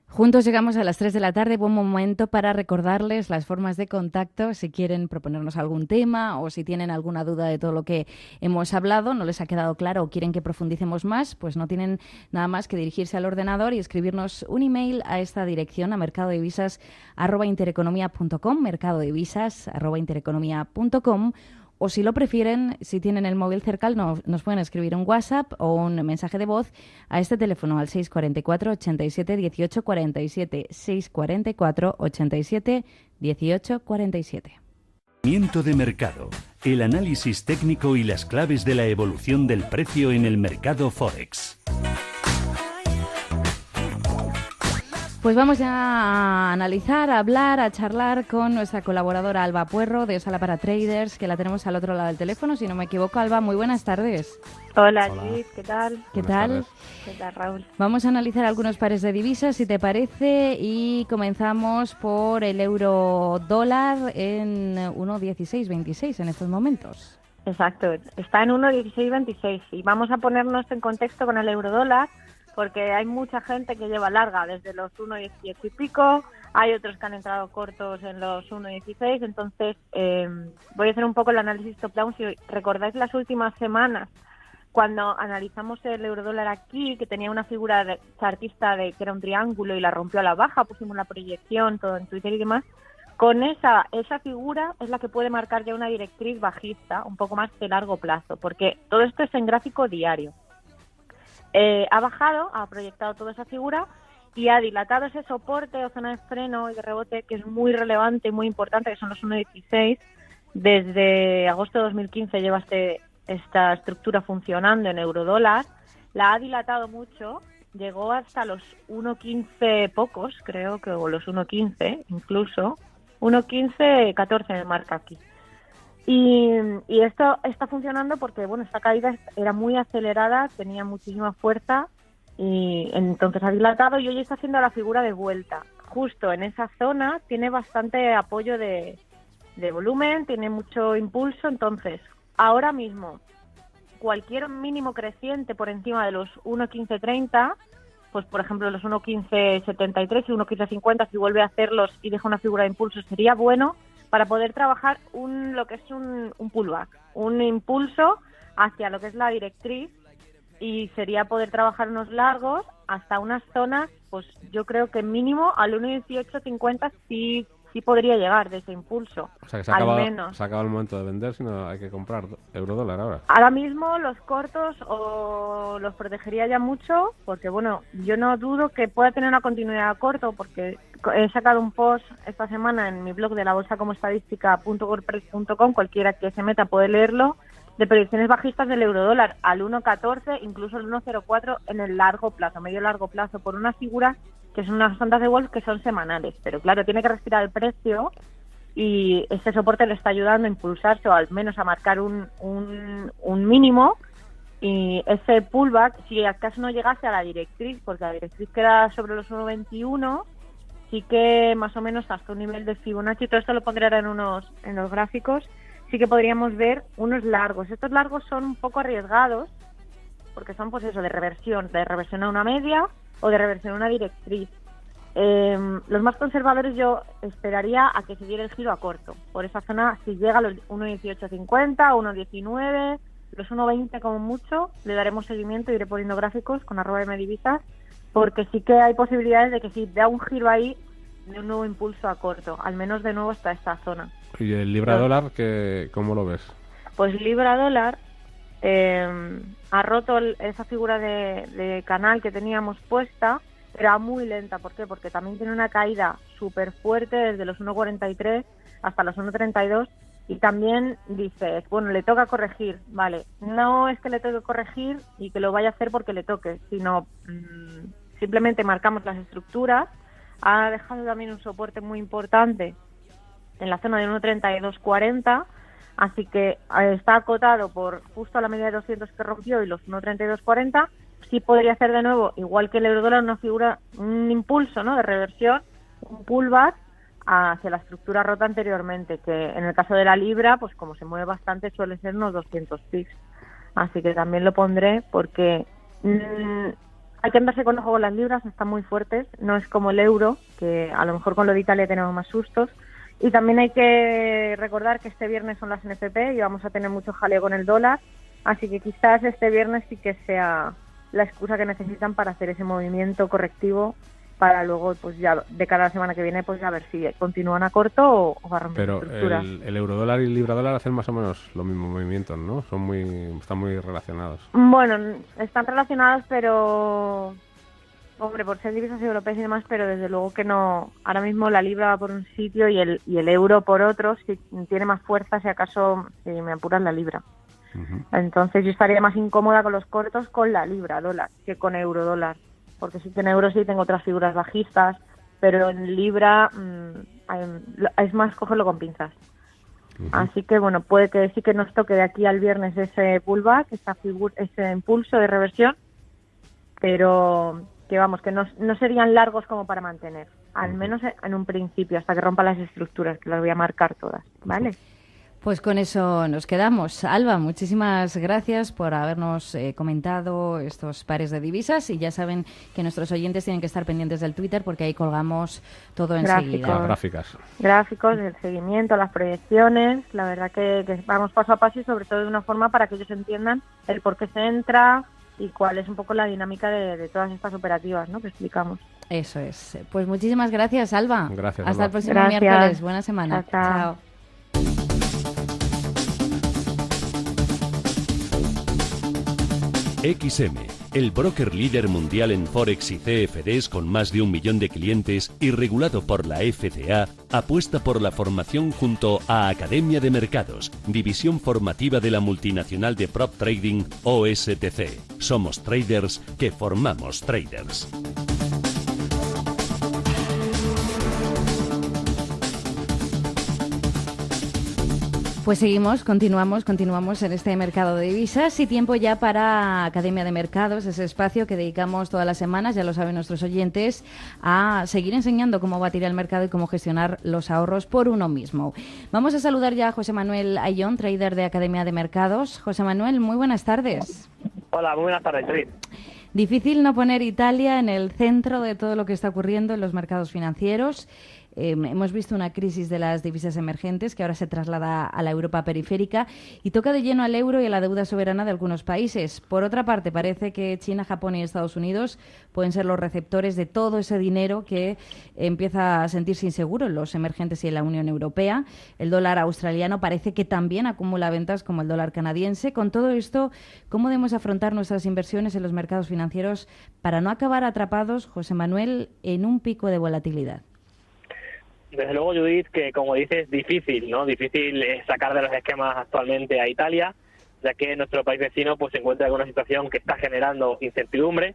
S1: Juntos llegamos a las 3 de la tarde, buen momento para recordarles las formas de contacto si quieren proponernos algún tema o si tienen alguna duda de todo lo que hemos hablado, no les ha quedado claro o quieren que profundicemos más, pues no tienen nada más que dirigirse al ordenador y escribirnos un email a esta dirección, a mercadodivisas@intereconomia.com, mercadodivisas@intereconomia.com. O si lo prefieren, si tienen el móvil cercano, nos pueden escribir un WhatsApp o un mensaje de voz a este teléfono al 644 87 18 47, 644 87 18 47.
S2: De mercado, el análisis técnico y las claves de la evolución del precio en el mercado Forex.
S1: Pues vamos ya a analizar, a hablar, a charlar con nuestra colaboradora Alba Puerro de Sala para Traders, que la tenemos al otro lado del teléfono, si no me equivoco. Alba, muy buenas tardes.
S15: Hola, Judith, ¿qué tal?
S1: ¿Qué tal?
S15: ¿Qué tal, Raúl?
S1: Vamos a analizar algunos pares de divisas, si te parece, y comenzamos por el euro-dólar en 1,1626 en estos momentos.
S15: Exacto, está en 1,1626 y vamos a ponernos en contexto con el euro-dólar, porque hay mucha gente que lleva larga desde los 1,18 y pico, hay otros que han entrado cortos en los 1,16, entonces voy a hacer un poco el análisis top-down. Si recordáis las últimas semanas, cuando analizamos el eurodólar aquí, que tenía una figura chartista que era un triángulo y la rompió a la baja, pusimos la proyección, todo en Twitter y demás, con esa figura es la que puede marcar ya una directriz bajista, un poco más de largo plazo, porque todo esto es en gráfico diario. Ha bajado, ha proyectado toda esa figura y ha dilatado ese soporte o zona de freno y de rebote que es muy relevante y muy importante, que son los 1,16. Desde agosto de 2015 lleva esta estructura funcionando en eurodólar. La ha dilatado mucho, llegó hasta los 1,15 pocos, creo que, o los 1,15 incluso. 1,15-14 me marca aquí. Y esto está funcionando porque, bueno, esta caída era muy acelerada, tenía muchísima fuerza y entonces ha dilatado y hoy está haciendo la figura de vuelta. Justo en esa zona tiene bastante apoyo de volumen, tiene mucho impulso, entonces ahora mismo cualquier mínimo creciente por encima de los 1,1530, pues por ejemplo los 1,1573 y 1,1550, si vuelve a hacerlos y deja una figura de impulso sería bueno para poder trabajar lo que es un pullback, un impulso hacia lo que es la directriz, y sería poder trabajar unos largos hasta unas zonas, pues yo creo que mínimo al 1,1850 sí podría llegar de ese impulso.
S3: O sea que se ha acabado el momento de vender, sino hay que comprar eurodólar ahora.
S15: Ahora mismo los cortos o los protegería ya mucho, porque bueno, yo no dudo que pueda tener una continuidad a corto, porque he sacado un post esta semana en mi blog de la bolsa como estadística.wordpress.com, cualquiera que se meta puede leerlo, de predicciones bajistas del eurodólar al 1,14, incluso el 1,04 en el largo plazo, medio largo plazo, por una figura que son unas ondas de Wolf que son semanales, pero claro, tiene que respirar el precio y este soporte le está ayudando a impulsarse o al menos a marcar un mínimo, y ese pullback, si acaso no llegase a la directriz, porque la directriz queda sobre los 1,21, sí que más o menos hasta un nivel de Fibonacci, todo esto lo pondré ahora en los gráficos, sí que podríamos ver unos largos. Estos largos son un poco arriesgados, porque son pues eso, de reversión a una media o de reversión a una directriz. Los más conservadores yo esperaría a que se diera el giro a corto. Por esa zona, si llega a los 1,1850, 1,19, los 1,20 como mucho, le daremos seguimiento, iré poniendo gráficos con @mdivisas, porque sí que hay posibilidades de que si da un giro ahí, de un nuevo impulso a corto, al menos de nuevo hasta esta zona.
S3: ¿Y el libra-dólar, cómo lo ves?
S15: Pues libra-dólar ha roto esa figura de canal que teníamos puesta, pero a muy lenta. ¿Por qué? Porque también tiene una caída súper fuerte desde los 1,43 hasta los 1,32 y también dices, bueno, le toca corregir, vale, no es que le toque corregir y que lo vaya a hacer porque le toque, sino simplemente marcamos las estructuras. Ha dejado también un soporte muy importante en la zona de 1,3240, así que está acotado por justo a la media de 200 que rompió y los 1,3240. Sí podría hacer de nuevo, igual que el eurodólar, una figura, un impulso, ¿no?, de reversión, un pullback hacia la estructura rota anteriormente, que en el caso de la libra, pues como se mueve bastante, suele ser unos 200 pips. Así que también lo pondré porque hay que andarse con ojo con las libras, están muy fuertes, no es como el euro, que a lo mejor con lo de Italia tenemos más sustos. Y también hay que recordar que este viernes son las NFP y vamos a tener mucho jaleo con el dólar, así que quizás este viernes sí que sea la excusa que necesitan para hacer ese movimiento correctivo para luego, pues ya de cara a la semana que viene, pues a ver si continúan a corto o va a romper estructuras.
S3: Pero el eurodólar y el libradólar hacen más o menos los mismos movimientos, ¿no? Están muy relacionados.
S15: Bueno, están relacionados, pero hombre, por ser divisas europeas y demás, pero desde luego que no. Ahora mismo la libra va por un sitio y el euro por otro. Si tiene más fuerza, si acaso, si me apuras, la libra. Entonces yo estaría más incómoda con los cortos con la libra dólar que con euro dólar, porque sí que en euro sí tengo otras figuras bajistas, pero en libra es más cogerlo con pinzas. Así que bueno, puede que sí que nos toque de aquí al viernes ese pullback, ese impulso de reversión, pero que vamos, que no serían largos como para mantener, al menos en un principio, hasta que rompa las estructuras, que las voy a marcar todas, ¿vale?
S1: Pues con eso nos quedamos. Alba, muchísimas gracias por habernos comentado estos pares de divisas y ya saben que nuestros oyentes tienen que estar pendientes del Twitter porque ahí colgamos todo enseguida.
S15: Gráficos, el seguimiento, las proyecciones, la verdad que vamos paso a paso y sobre todo de una forma para que ellos entiendan el por qué se entra y cuál es un poco la dinámica de todas estas operativas, ¿no?, que explicamos.
S1: Eso es. Pues muchísimas gracias, Alba.
S3: Gracias,
S1: Hasta
S3: Alba.
S1: el próximo miércoles. Buena semana.
S15: Chao.
S2: XM, el broker líder mundial en Forex y CFDs con más de 1 millón de clientes y regulado por la FCA, apuesta por la formación junto a Academia de Mercados, división formativa de la multinacional de Prop Trading OSTC. Somos traders que formamos traders.
S1: Pues continuamos en este mercado de divisas y tiempo ya para Academia de Mercados, ese espacio que dedicamos todas las semanas, ya lo saben nuestros oyentes, a seguir enseñando cómo batir el mercado y cómo gestionar los ahorros por uno mismo. Vamos a saludar ya a José Manuel Ayón, trader de Academia de Mercados. José Manuel, muy buenas tardes.
S16: Hola, muy buenas tardes, Trid.
S1: Difícil no poner Italia en el centro de todo lo que está ocurriendo en los mercados financieros. Hemos visto una crisis de las divisas emergentes que ahora se traslada a la Europa periférica y toca de lleno al euro y a la deuda soberana de algunos países. Por otra parte, parece que China, Japón y Estados Unidos pueden ser los receptores de todo ese dinero que empieza a sentirse inseguro en los emergentes y en la Unión Europea. El dólar australiano parece que también acumula ventas como el dólar canadiense. Con todo esto, ¿cómo debemos afrontar nuestras inversiones en los mercados financieros para no acabar atrapados, José Manuel, en un pico de volatilidad?
S16: Desde luego, Judith, que como dices, difícil, ¿no? Difícil sacar de los esquemas actualmente a Italia, ya que nuestro país vecino pues se encuentra en una situación que está generando incertidumbre.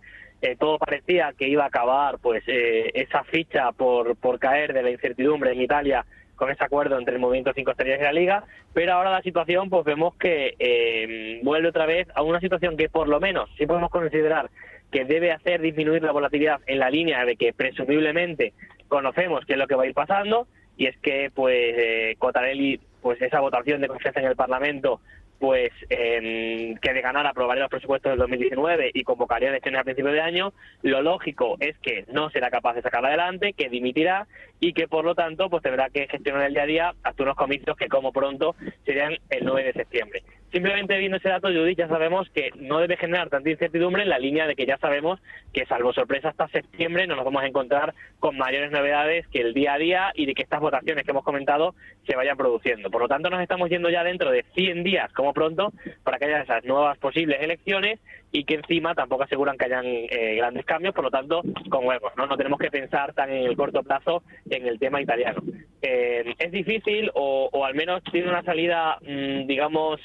S16: Todo parecía que iba a acabar pues esa ficha por caer de la incertidumbre en Italia con ese acuerdo entre el Movimiento 5 Estrellas y la Liga, pero ahora la situación pues vemos que vuelve otra vez a una situación que por lo menos sí podemos considerar que debe hacer disminuir la volatilidad en la línea de que presumiblemente conocemos qué es lo que va a ir pasando, y es que pues Cottarelli pues esa votación de confianza en el Parlamento, pues que de ganar aprobaría los presupuestos del 2019 y convocaría elecciones a principios de año. Lo lógico es que no será capaz de sacarla adelante, que dimitirá y que por lo tanto pues tendrá que gestionar el día a día hasta unos comicios que como pronto serían el 9 de septiembre. Simplemente viendo ese dato, Judith, ya sabemos que no debe generar tanta incertidumbre en la línea de que ya sabemos que, salvo sorpresa, hasta septiembre no nos vamos a encontrar con mayores novedades que el día a día y de que estas votaciones que hemos comentado se vayan produciendo. Por lo tanto, nos estamos yendo ya dentro de 100 días, como pronto, para que haya esas nuevas posibles elecciones y que encima tampoco aseguran que hayan grandes cambios. Por lo tanto, como vemos, no tenemos que pensar tan en el corto plazo en el tema italiano. Es difícil o al menos tiene una salida, digamos,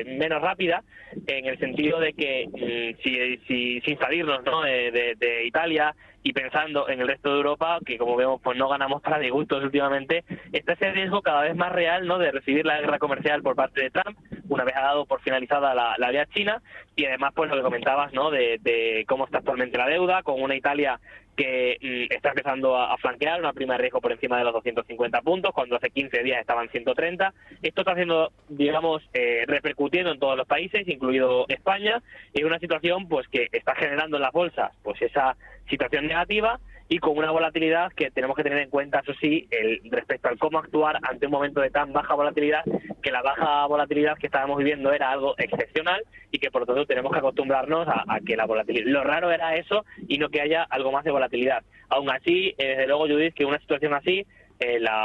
S16: menos rápida, en el sentido de que si sin salirnos, ¿no?, de Italia y pensando en el resto de Europa, que como vemos pues no ganamos para disgustos últimamente, está ese riesgo cada vez más real, ¿no?, de recibir la guerra comercial por parte de Trump, una vez ha dado por finalizada la vía China, y además pues lo que comentabas, ¿no?, de cómo está actualmente la deuda, con una Italia que está empezando a flanquear una prima de riesgo por encima de los 250 puntos, cuando hace 15 días estaban 130. Esto está haciendo, digamos, repercutiendo en todos los países, incluido España, y es una situación pues que está generando en las bolsas pues esa situación negativa y con una volatilidad que tenemos que tener en cuenta, eso sí, respecto al cómo actuar ante un momento de tan baja volatilidad, que la baja volatilidad que estábamos viviendo era algo excepcional y que por lo tanto tenemos que acostumbrarnos a que la volatilidad, lo raro era eso y no que haya algo más de volatilidad. Aún así, desde luego, Judith, que una situación así,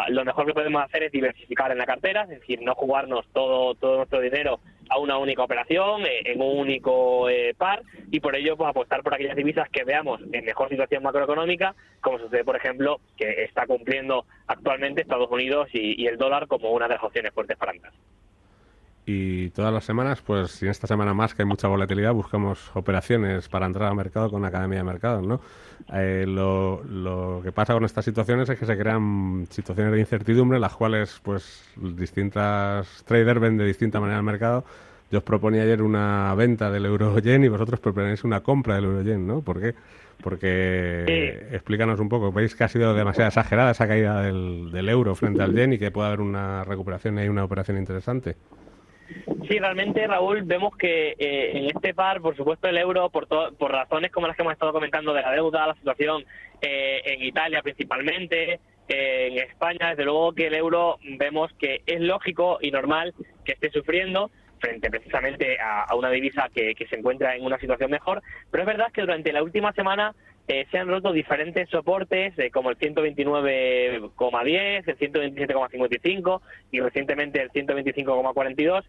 S16: lo mejor que podemos hacer es diversificar en la cartera, es decir, no jugarnos todo nuestro dinero a una única operación, en un único par, y por ello pues apostar por aquellas divisas que veamos en mejor situación macroeconómica, como sucede, por ejemplo, que está cumpliendo actualmente Estados Unidos y el dólar como una de las opciones fuertes para entrar.
S3: Y todas las semanas, pues si en esta semana más que hay mucha volatilidad, buscamos operaciones para entrar al mercado con la Academia de Mercados, ¿no? Lo que pasa con estas situaciones es que se crean situaciones de incertidumbre en las cuales pues distintas traders ven de distinta manera el mercado. Yo os proponía ayer una venta del euro-yen y vosotros proponéis una compra del euro-yen, ¿no? ¿Por qué? Porque explícanos un poco. ¿Veis que ha sido demasiado exagerada esa caída del euro frente al yen y que puede haber una recuperación y hay una operación interesante?
S16: Sí, realmente, Raúl, vemos que en este par, por supuesto, el euro, por razones como las que hemos estado comentando de la deuda, la situación en Italia principalmente, en España, desde luego que el euro vemos que es lógico y normal que esté sufriendo frente precisamente a una divisa que se encuentra en una situación mejor, pero es verdad que durante la última semana se han roto diferentes soportes como el 129,10, el 127,55 y recientemente el 125,42,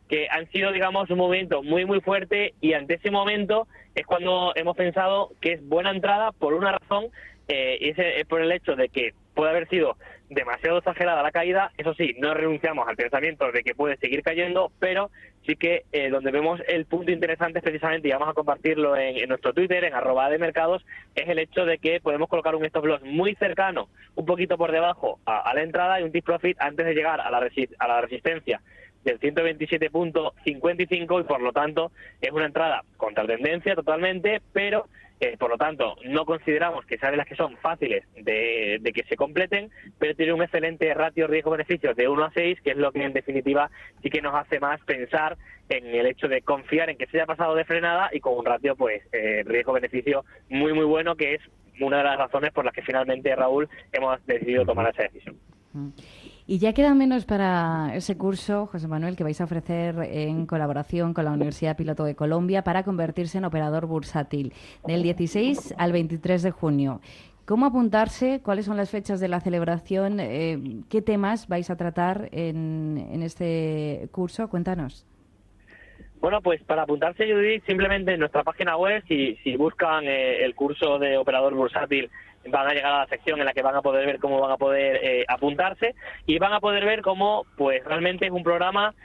S16: que han sido, digamos, un movimiento muy muy fuerte, y ante ese momento es cuando hemos pensado que es buena entrada por una razón, y ese es por el hecho de que puede haber sido demasiado exagerada la caída. Eso sí, no renunciamos al pensamiento de que puede seguir cayendo, pero sí que donde vemos el punto interesante es precisamente, y vamos a compartirlo en nuestro Twitter, en @demercados, es el hecho de que podemos colocar un stop loss muy cercano, un poquito por debajo a la entrada, y un take profit antes de llegar a la resistencia del 127.55, y por lo tanto es una entrada contra tendencia totalmente, pero por lo tanto no consideramos que sea de las que son fáciles de que se completen, pero tiene un excelente ratio riesgo-beneficio de 1 a 6, que es lo que en definitiva sí que nos hace más pensar en el hecho de confiar en que se haya pasado de frenada, y con un ratio pues riesgo-beneficio muy muy bueno, que es una de las razones por las que finalmente, Raúl, hemos decidido tomar esa decisión.
S1: Y ya queda menos para ese curso, José Manuel, que vais a ofrecer en colaboración con la Universidad Piloto de Colombia para convertirse en operador bursátil, del 16 al 23 de junio. ¿Cómo apuntarse? ¿Cuáles son las fechas de la celebración? ¿Qué temas vais a tratar en este curso? Cuéntanos.
S16: Bueno, pues para apuntarse, Judith, simplemente en nuestra página web, si buscan el curso de operador bursátil, van a llegar a la sección en la que van a poder ver cómo van a poder apuntarse, y van a poder ver cómo pues realmente es un programa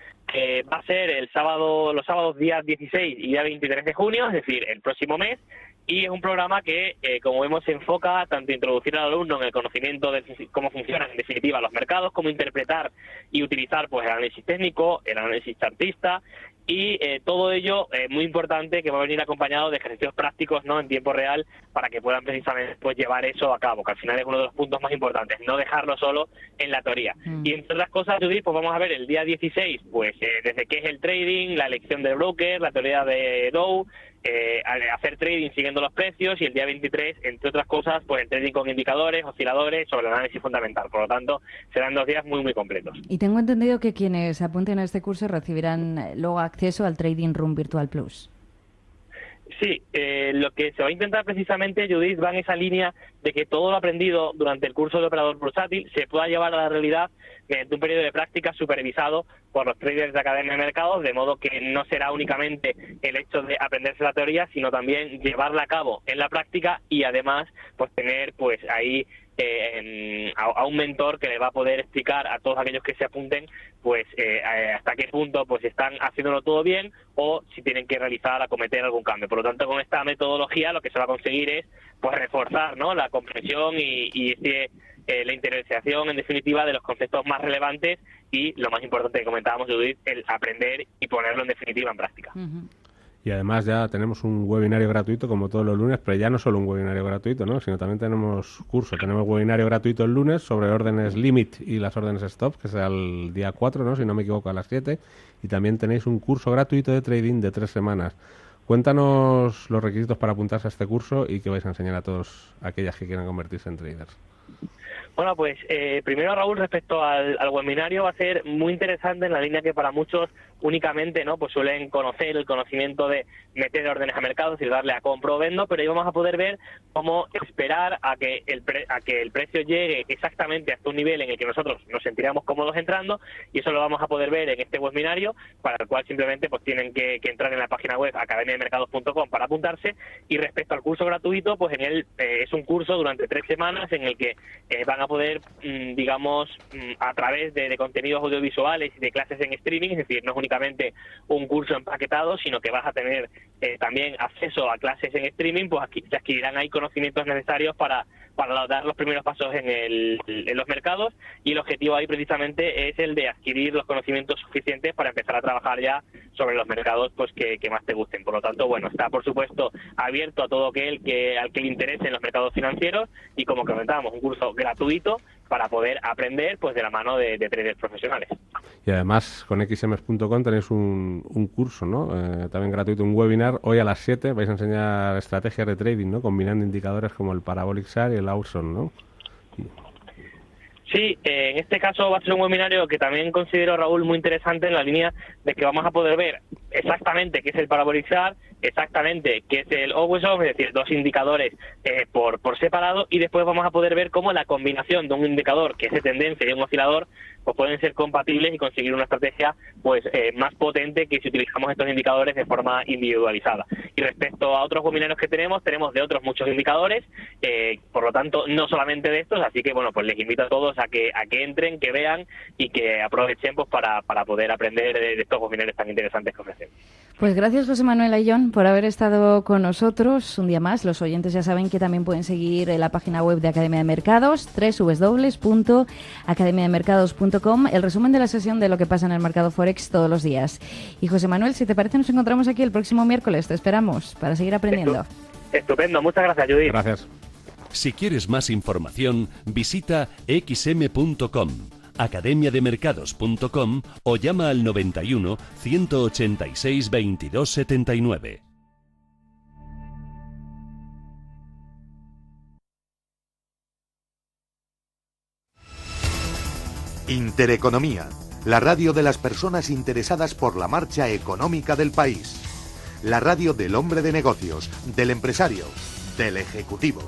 S16: va a ser los sábados días 16 y día 23 de junio, es decir, el próximo mes, y es un programa que, como vemos, se enfoca tanto a introducir al alumno en el conocimiento de cómo funcionan, en definitiva, los mercados, cómo interpretar y utilizar pues el análisis técnico, el análisis chartista, y todo ello muy importante, que va a venir acompañado de ejercicios prácticos, ¿no?, en tiempo real, para que puedan precisamente pues llevar eso a cabo, que al final es uno de los puntos más importantes, no dejarlo solo en la teoría. Y entre otras cosas, Judith, pues vamos a ver el día 16, pues desde qué es el trading, la elección del broker, la teoría de Dow, hacer trading siguiendo los precios, y el día 23, entre otras cosas, pues el trading con indicadores, osciladores, sobre el análisis fundamental. Por lo tanto, serán 2 días muy, muy completos.
S1: Y tengo entendido que quienes se apunten a este curso recibirán luego acceso al Trading Room Virtual Plus.
S16: Sí, lo que se va a intentar precisamente, Judith, va en esa línea de que todo lo aprendido durante el curso de operador bursátil se pueda llevar a la realidad mediante un periodo de práctica supervisado por los traders de Academia de Mercados, de modo que no será únicamente el hecho de aprenderse la teoría, sino también llevarla a cabo en la práctica, y además pues tener pues ahí a un mentor que le va a poder explicar a todos aquellos que se apunten pues hasta qué punto pues están haciéndolo todo bien, o si tienen que acometer algún cambio. Por lo tanto, con esta metodología lo que se va a conseguir es pues reforzar, ¿no?, la comprensión y la interiorización, en definitiva, de los conceptos más relevantes, y lo más importante que comentábamos, Judith, el aprender y ponerlo en definitiva en práctica.
S3: Y además ya tenemos un webinario gratuito como todos los lunes, pero ya no solo un webinario gratuito, ¿no?, sino también tenemos curso. Tenemos webinario gratuito el lunes sobre órdenes limit y las órdenes stop, que será el día 4, ¿no?, si no me equivoco, a las 7. Y también tenéis un curso gratuito de trading de 3 semanas. Cuéntanos los requisitos para apuntarse a este curso y qué vais a enseñar a todos aquellas que quieran convertirse en traders.
S16: Bueno, pues primero, Raúl, respecto al webinario, va a ser muy interesante en la línea que para muchos únicamente, ¿no?, pues suelen conocer el conocimiento de meter órdenes a mercados y darle a compro o vendo, pero ahí vamos a poder ver cómo esperar a que el precio llegue exactamente hasta un nivel en el que nosotros nos sentiremos cómodos entrando, y eso lo vamos a poder ver en este webinario, para el cual simplemente pues tienen que entrar en la página web academiademercados.com para apuntarse. Y respecto al curso gratuito, pues en él es un curso durante 3 semanas en el que van a poder, digamos, a través de contenidos audiovisuales y de clases en streaming, es decir, no es únicamente un curso empaquetado, sino que vas a tener también acceso a clases en streaming, pues aquí se adquirirán ahí conocimientos necesarios para dar los primeros pasos en los mercados, y el objetivo ahí precisamente es el de adquirir los conocimientos suficientes para empezar a trabajar ya sobre los mercados pues que más te gusten. Por lo tanto, bueno, está por supuesto abierto a todo aquel al que le interesen los mercados financieros, y como comentábamos, un curso gratuito para poder aprender pues de la mano de traders profesionales.
S3: Y además con xms.com tenéis un curso, ¿no?, también gratuito, un webinar. Hoy a las 7 vais a enseñar estrategias de trading, ¿no?, combinando indicadores como el Parabolic SAR y el Awesome, ¿no?
S16: Sí, en este caso va a ser un webinario que también considero, Raúl, muy interesante, en la línea de que vamos a poder ver exactamente qué es el Parabolic SAR, exactamente qué es el Always On, es decir, 2 indicadores por separado, y después vamos a poder ver cómo la combinación de un indicador que es de tendencia y un oscilador pues pueden ser compatibles y conseguir una estrategia pues más potente que si utilizamos estos indicadores de forma individualizada. Y respecto a otros webinarios que tenemos de otros muchos indicadores, por lo tanto no solamente de estos, así que bueno, pues les invito a todos a que entren, que vean y que aprovechen pues para poder aprender de estos webinarios tan interesantes que ofrecemos.
S1: Pues gracias, José Manuel Ayllón, por haber estado con nosotros un día más. Los oyentes ya saben que también pueden seguir la página web de Academia de Mercados, www.academiademercados.com, el resumen de la sesión de lo que pasa en el mercado Forex todos los días. Y José Manuel, si te parece, nos encontramos aquí el próximo miércoles. Te esperamos para seguir aprendiendo.
S16: Estupendo, muchas gracias, Judith.
S3: Gracias.
S2: Si quieres más información, visita xm.com, academiademercados.com o llama al 91 186 22 79.
S17: Intereconomía, la radio de las personas interesadas por la marcha económica del país. La radio del hombre de negocios, del empresario, del ejecutivo.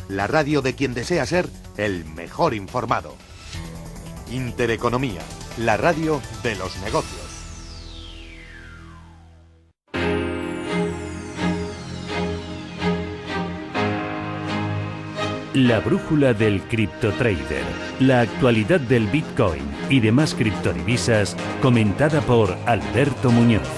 S17: La radio de quien desea ser el mejor informado. Intereconomía, la radio de los negocios.
S2: La brújula del criptotrader, la actualidad del Bitcoin y demás criptodivisas, comentada por Alberto Muñoz.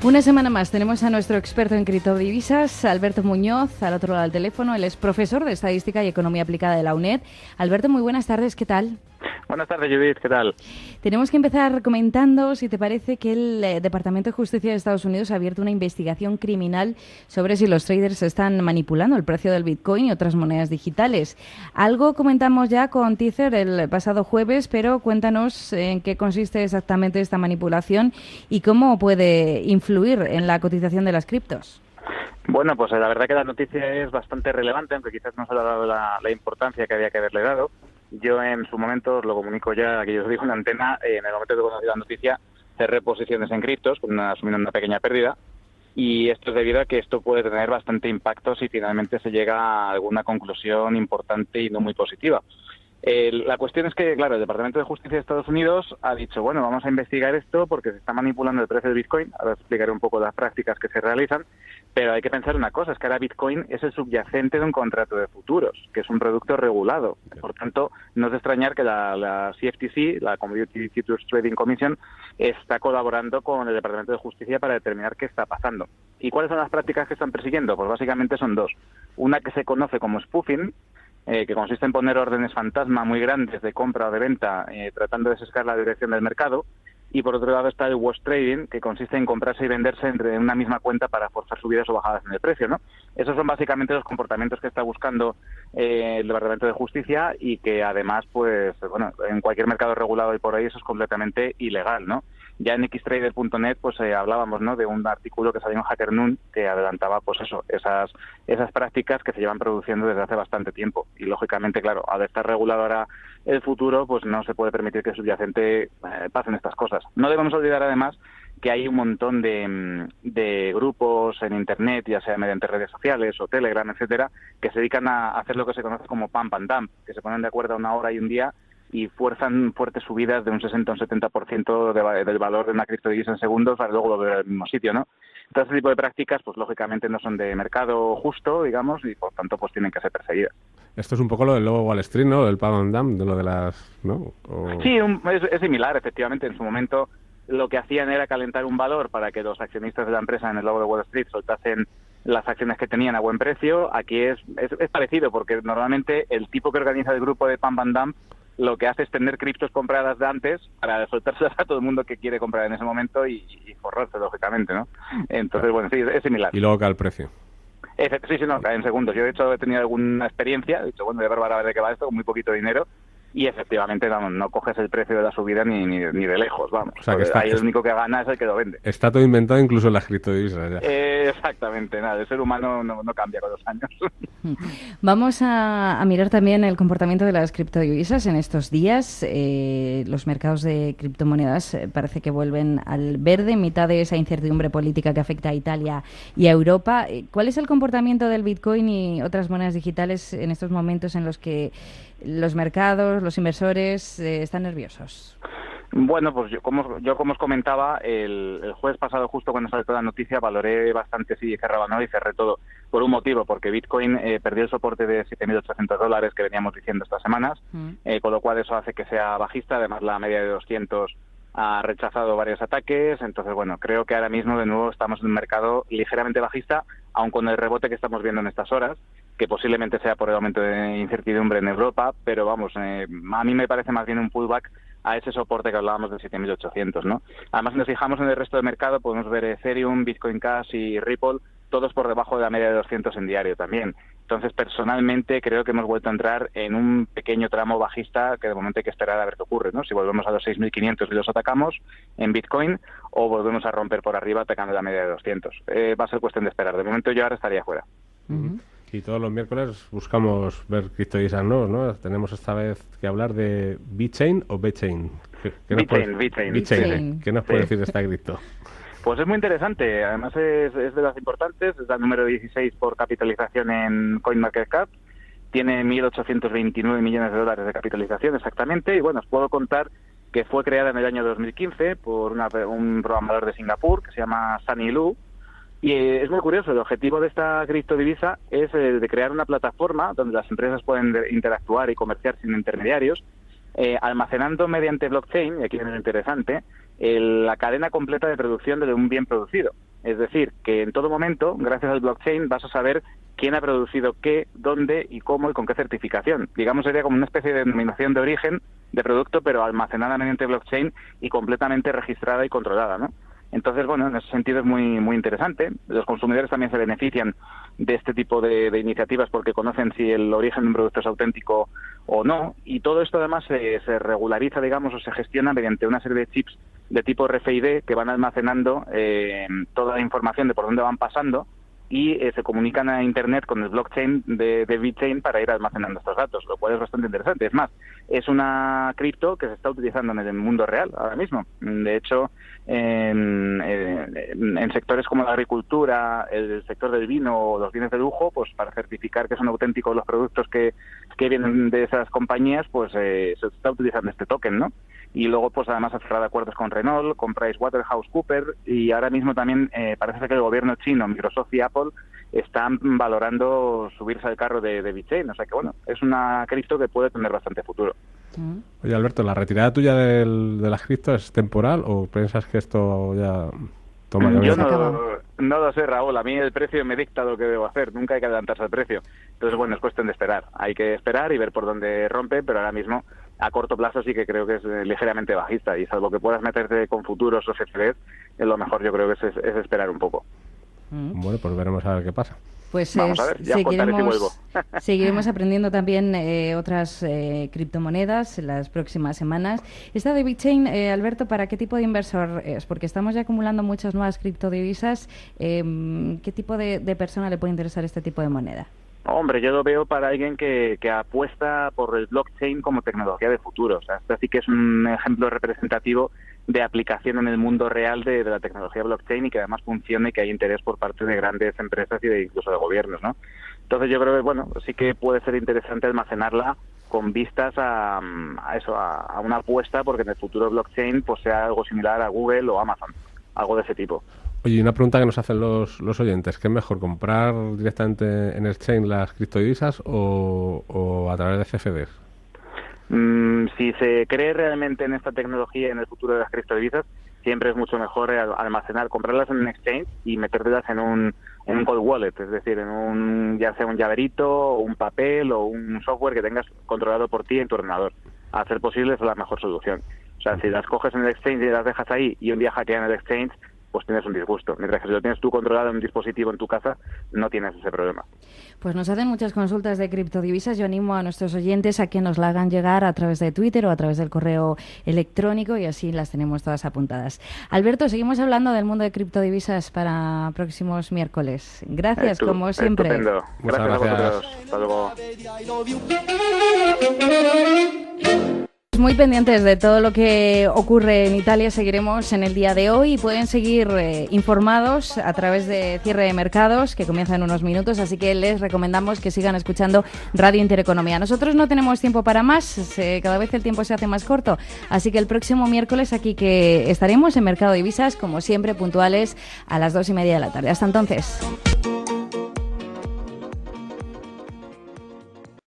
S1: Una semana más tenemos a nuestro experto en criptodivisas, Alberto Muñoz, al otro lado del teléfono. Él es profesor de Estadística y Economía Aplicada de la UNED. Alberto, muy buenas tardes, ¿qué tal?
S18: Buenas tardes, Judith, ¿qué tal?
S1: Tenemos que empezar comentando, si te parece, que el Departamento de Justicia de Estados Unidos ha abierto una investigación criminal sobre si los traders están manipulando el precio del Bitcoin y otras monedas digitales. Algo comentamos ya con Tether el pasado jueves, pero cuéntanos en qué consiste exactamente esta manipulación y cómo puede influir en la cotización de las criptos.
S18: Bueno, pues la verdad que la noticia es bastante relevante, aunque quizás no se le ha dado la importancia que había que haberle dado. Yo en su momento, os lo comunico ya, que yo os digo en la antena, en el momento de conocer la noticia, cerré posiciones en criptos, asumiendo una pequeña pérdida, y esto es debido a que esto puede tener bastante impacto si finalmente se llega a alguna conclusión importante y no muy positiva. La cuestión es que, claro, el Departamento de Justicia de Estados Unidos ha dicho, bueno, vamos a investigar esto porque se está manipulando el precio del Bitcoin. Ahora explicaré un poco las prácticas que se realizan, pero hay que pensar una cosa, es que ahora Bitcoin es el subyacente de un contrato de futuros, que es un producto regulado. Por tanto, no es de extrañar que la CFTC, la Commodity Futures Trading Commission, está colaborando con el Departamento de Justicia para determinar qué está pasando. ¿Y cuáles son las prácticas que están persiguiendo? Pues básicamente son dos. Una que se conoce como spoofing, que consiste en poner órdenes fantasma muy grandes de compra o de venta, tratando de sesgar la dirección del mercado. Y por otro lado está el wash trading, que consiste en comprarse y venderse entre una misma cuenta para forzar subidas o bajadas en el precio, ¿no? Esos son básicamente los comportamientos que está buscando el Departamento de Justicia y que además, pues, bueno, en cualquier mercado regulado y por ahí eso es completamente ilegal, ¿no? Ya en xtrader.net pues hablábamos, ¿no?, de un artículo que salió en Hacker Noon que adelantaba pues eso, esas prácticas que se llevan produciendo desde hace bastante tiempo. Y lógicamente, claro, al estar regulado ahora el futuro, pues no se puede permitir que el subyacente pasen estas cosas. No debemos olvidar además que hay un montón de grupos en Internet, ya sea mediante redes sociales o Telegram, etcétera, que se dedican a hacer lo que se conoce como pump and dump, que se ponen de acuerdo a una hora y un día y fuerzan fuertes subidas de un 60 o un 70% del valor de una criptodivisa en segundos para luego volver al mismo sitio, ¿no? Todo este tipo de prácticas, pues lógicamente no son de mercado justo, digamos, y por tanto pues tienen que ser perseguidas.
S3: Esto es un poco lo del lobo Wall Street, ¿no? El pump and dump, de lo de las, ¿no?
S18: Sí, es similar, efectivamente. En su momento lo que hacían era calentar un valor para que los accionistas de la empresa en el lobo de Wall Street soltasen las acciones que tenían a buen precio. Aquí es parecido, porque normalmente el tipo que organiza el grupo de pump and dump lo que hace es tener criptos compradas de antes para soltárselas a todo el mundo que quiere comprar en ese momento y forrarse, lógicamente, ¿no? Entonces, bueno, sí, es similar.
S3: Y luego cae el precio.
S18: Sí, no, cae en segundos. Yo, de hecho, he tenido alguna experiencia. He dicho, bueno, voy a probar a ver de qué va esto, con muy poquito dinero. Y efectivamente, vamos, no coges el precio de la subida ni de lejos, vamos. O sea, que ahí el único que gana es el que lo vende.
S3: Está todo inventado, incluso en las criptodivisas.
S18: Exactamente, nada. El ser humano no cambia con los años.
S1: Vamos a mirar también el comportamiento de las criptodivisas en estos días. Los mercados de criptomonedas parece que vuelven al verde en mitad de esa incertidumbre política que afecta a Italia y a Europa. ¿Cuál es el comportamiento del Bitcoin y otras monedas digitales en estos momentos en los que los mercados, los inversores están nerviosos?
S18: Bueno, pues yo como os comentaba, el jueves pasado, justo cuando salió la noticia, valoré bastante si cerraba o no, y cerré todo por un motivo, porque Bitcoin perdió el soporte de $7.800 que veníamos diciendo estas semanas, con lo cual eso hace que sea bajista. Además, la media de 200 ha rechazado varios ataques. Entonces, bueno, creo que ahora mismo de nuevo estamos en un mercado ligeramente bajista, aun con el rebote que estamos viendo en estas horas, que posiblemente sea por el aumento de incertidumbre en Europa, pero vamos, a mí me parece más bien un pullback a ese soporte que hablábamos de 7.800, ¿no? Además, si nos fijamos en el resto del mercado, podemos ver Ethereum, Bitcoin Cash y Ripple, todos por debajo de la media de 200 en diario también. Entonces, personalmente, creo que hemos vuelto a entrar en un pequeño tramo bajista que de momento hay que esperar a ver qué ocurre, ¿no? Si volvemos a los 6.500 y los atacamos en Bitcoin, o volvemos a romper por arriba atacando la media de 200. Va a ser cuestión de esperar. De momento yo ahora estaría fuera.
S3: Y todos los miércoles buscamos ver criptodivisas nuevos, ¿no? Tenemos esta vez que hablar de VeChain o VeChain. VeChain. ¿Qué nos puede decir de esta cripto?
S18: Pues es muy interesante. Además es de las importantes. Es la número 16 por capitalización en CoinMarketCap. Tiene $1.829 millones de capitalización exactamente. Y bueno, os puedo contar que fue creada en el año 2015 por un programador de Singapur que se llama Sunny Lu. Y es muy curioso, el objetivo de esta criptodivisa es de crear una plataforma donde las empresas pueden interactuar y comerciar sin intermediarios, almacenando mediante blockchain, y aquí viene lo interesante, la cadena completa de producción de un bien producido. Es decir, que en todo momento, gracias al blockchain, vas a saber quién ha producido qué, dónde y cómo y con qué certificación. Digamos, sería como una especie de denominación de origen de producto, pero almacenada mediante blockchain y completamente registrada y controlada, ¿no? Entonces, bueno, en ese sentido es muy muy interesante. Los consumidores también se benefician de este tipo de iniciativas porque conocen si el origen de un producto es auténtico o no. Y todo esto además se regulariza, digamos, o se gestiona mediante una serie de chips de tipo RFID que van almacenando toda la información de por dónde van pasando y se comunican a Internet con el blockchain de BitChain para ir almacenando estos datos, lo cual es bastante interesante. Es más, es una cripto que se está utilizando en el mundo real ahora mismo. De hecho, en sectores como la agricultura, el sector del vino o los bienes de lujo, pues para certificar que son auténticos los productos que vienen de esas compañías, pues se está utilizando este token, ¿no? Y luego, pues además ha cerrado acuerdos con Renault, con PricewaterhouseCoopers y ahora mismo también parece que el gobierno chino, Microsoft y Apple están valorando subirse al carro de BitChain. O sea que, bueno, es una cripto que puede tener bastante futuro.
S3: Oye, Alberto, ¿la retirada tuya de las cripto es temporal o piensas que esto ya toma
S18: Yo no lo sé, Raúl. A mí el precio me dicta lo que debo hacer. Nunca hay que adelantarse al precio. Entonces, bueno, es cuestión de esperar. Hay que esperar y ver por dónde rompe, pero ahora mismo a corto plazo sí que creo que es ligeramente bajista y salvo que puedas meterte con futuros o CFDs, lo mejor yo creo que es esperar un poco.
S3: Bueno, pues veremos a ver qué pasa.
S1: Pues
S18: vamos a ver, ya contaré si vuelvo.
S1: Seguiremos aprendiendo también otras criptomonedas en las próximas semanas. Esta de BitChain, Alberto, ¿para qué tipo de inversor es? Porque estamos ya acumulando muchas nuevas criptodivisas. ¿Qué tipo de persona le puede interesar este tipo de moneda?
S18: Hombre, yo lo veo para alguien que apuesta por el blockchain como tecnología de futuro. O sea, esto sí que es un ejemplo representativo de aplicación en el mundo real de la tecnología blockchain y que además funcione y que hay interés por parte de grandes empresas y incluso de gobiernos, ¿no? Entonces yo creo que, bueno, sí que puede ser interesante almacenarla con vistas a una apuesta porque en el futuro blockchain pues sea algo similar a Google o Amazon, algo de ese tipo.
S3: Oye, una pregunta que nos hacen los oyentes. ¿Qué es mejor, comprar directamente en exchange las criptodivisas o a través de CFDs?
S18: Si se cree realmente en esta tecnología y en el futuro de las criptodivisas, siempre es mucho mejor comprarlas en un exchange y metértelas en un cold wallet, es decir, ya sea un llaverito, un papel o un software que tengas controlado por ti en tu ordenador. A ser posible es la mejor solución. O sea, si las coges en el exchange y las dejas ahí y un día hackean el exchange, pues tienes un disgusto. Mientras que si lo tienes tú controlado en un dispositivo en tu casa, no tienes ese problema.
S1: Pues nos hacen muchas consultas de criptodivisas. Yo animo a nuestros oyentes a que nos la hagan llegar a través de Twitter o a través del correo electrónico y así las tenemos todas apuntadas. Alberto, seguimos hablando del mundo de criptodivisas para próximos miércoles. Gracias, como siempre.
S18: Estupendo. Gracias a vosotros. Hasta luego.
S1: Muy pendientes de todo lo que ocurre en Italia, seguiremos en el día de hoy y pueden seguir informados a través de Cierre de Mercados, que comienza en unos minutos, así que les recomendamos que sigan escuchando Radio Intereconomía. Nosotros no tenemos tiempo para más, cada vez el tiempo se hace más corto, así que el próximo miércoles aquí que estaremos en Mercado de Divisas, como siempre, puntuales a las 2:30 de la tarde. Hasta entonces.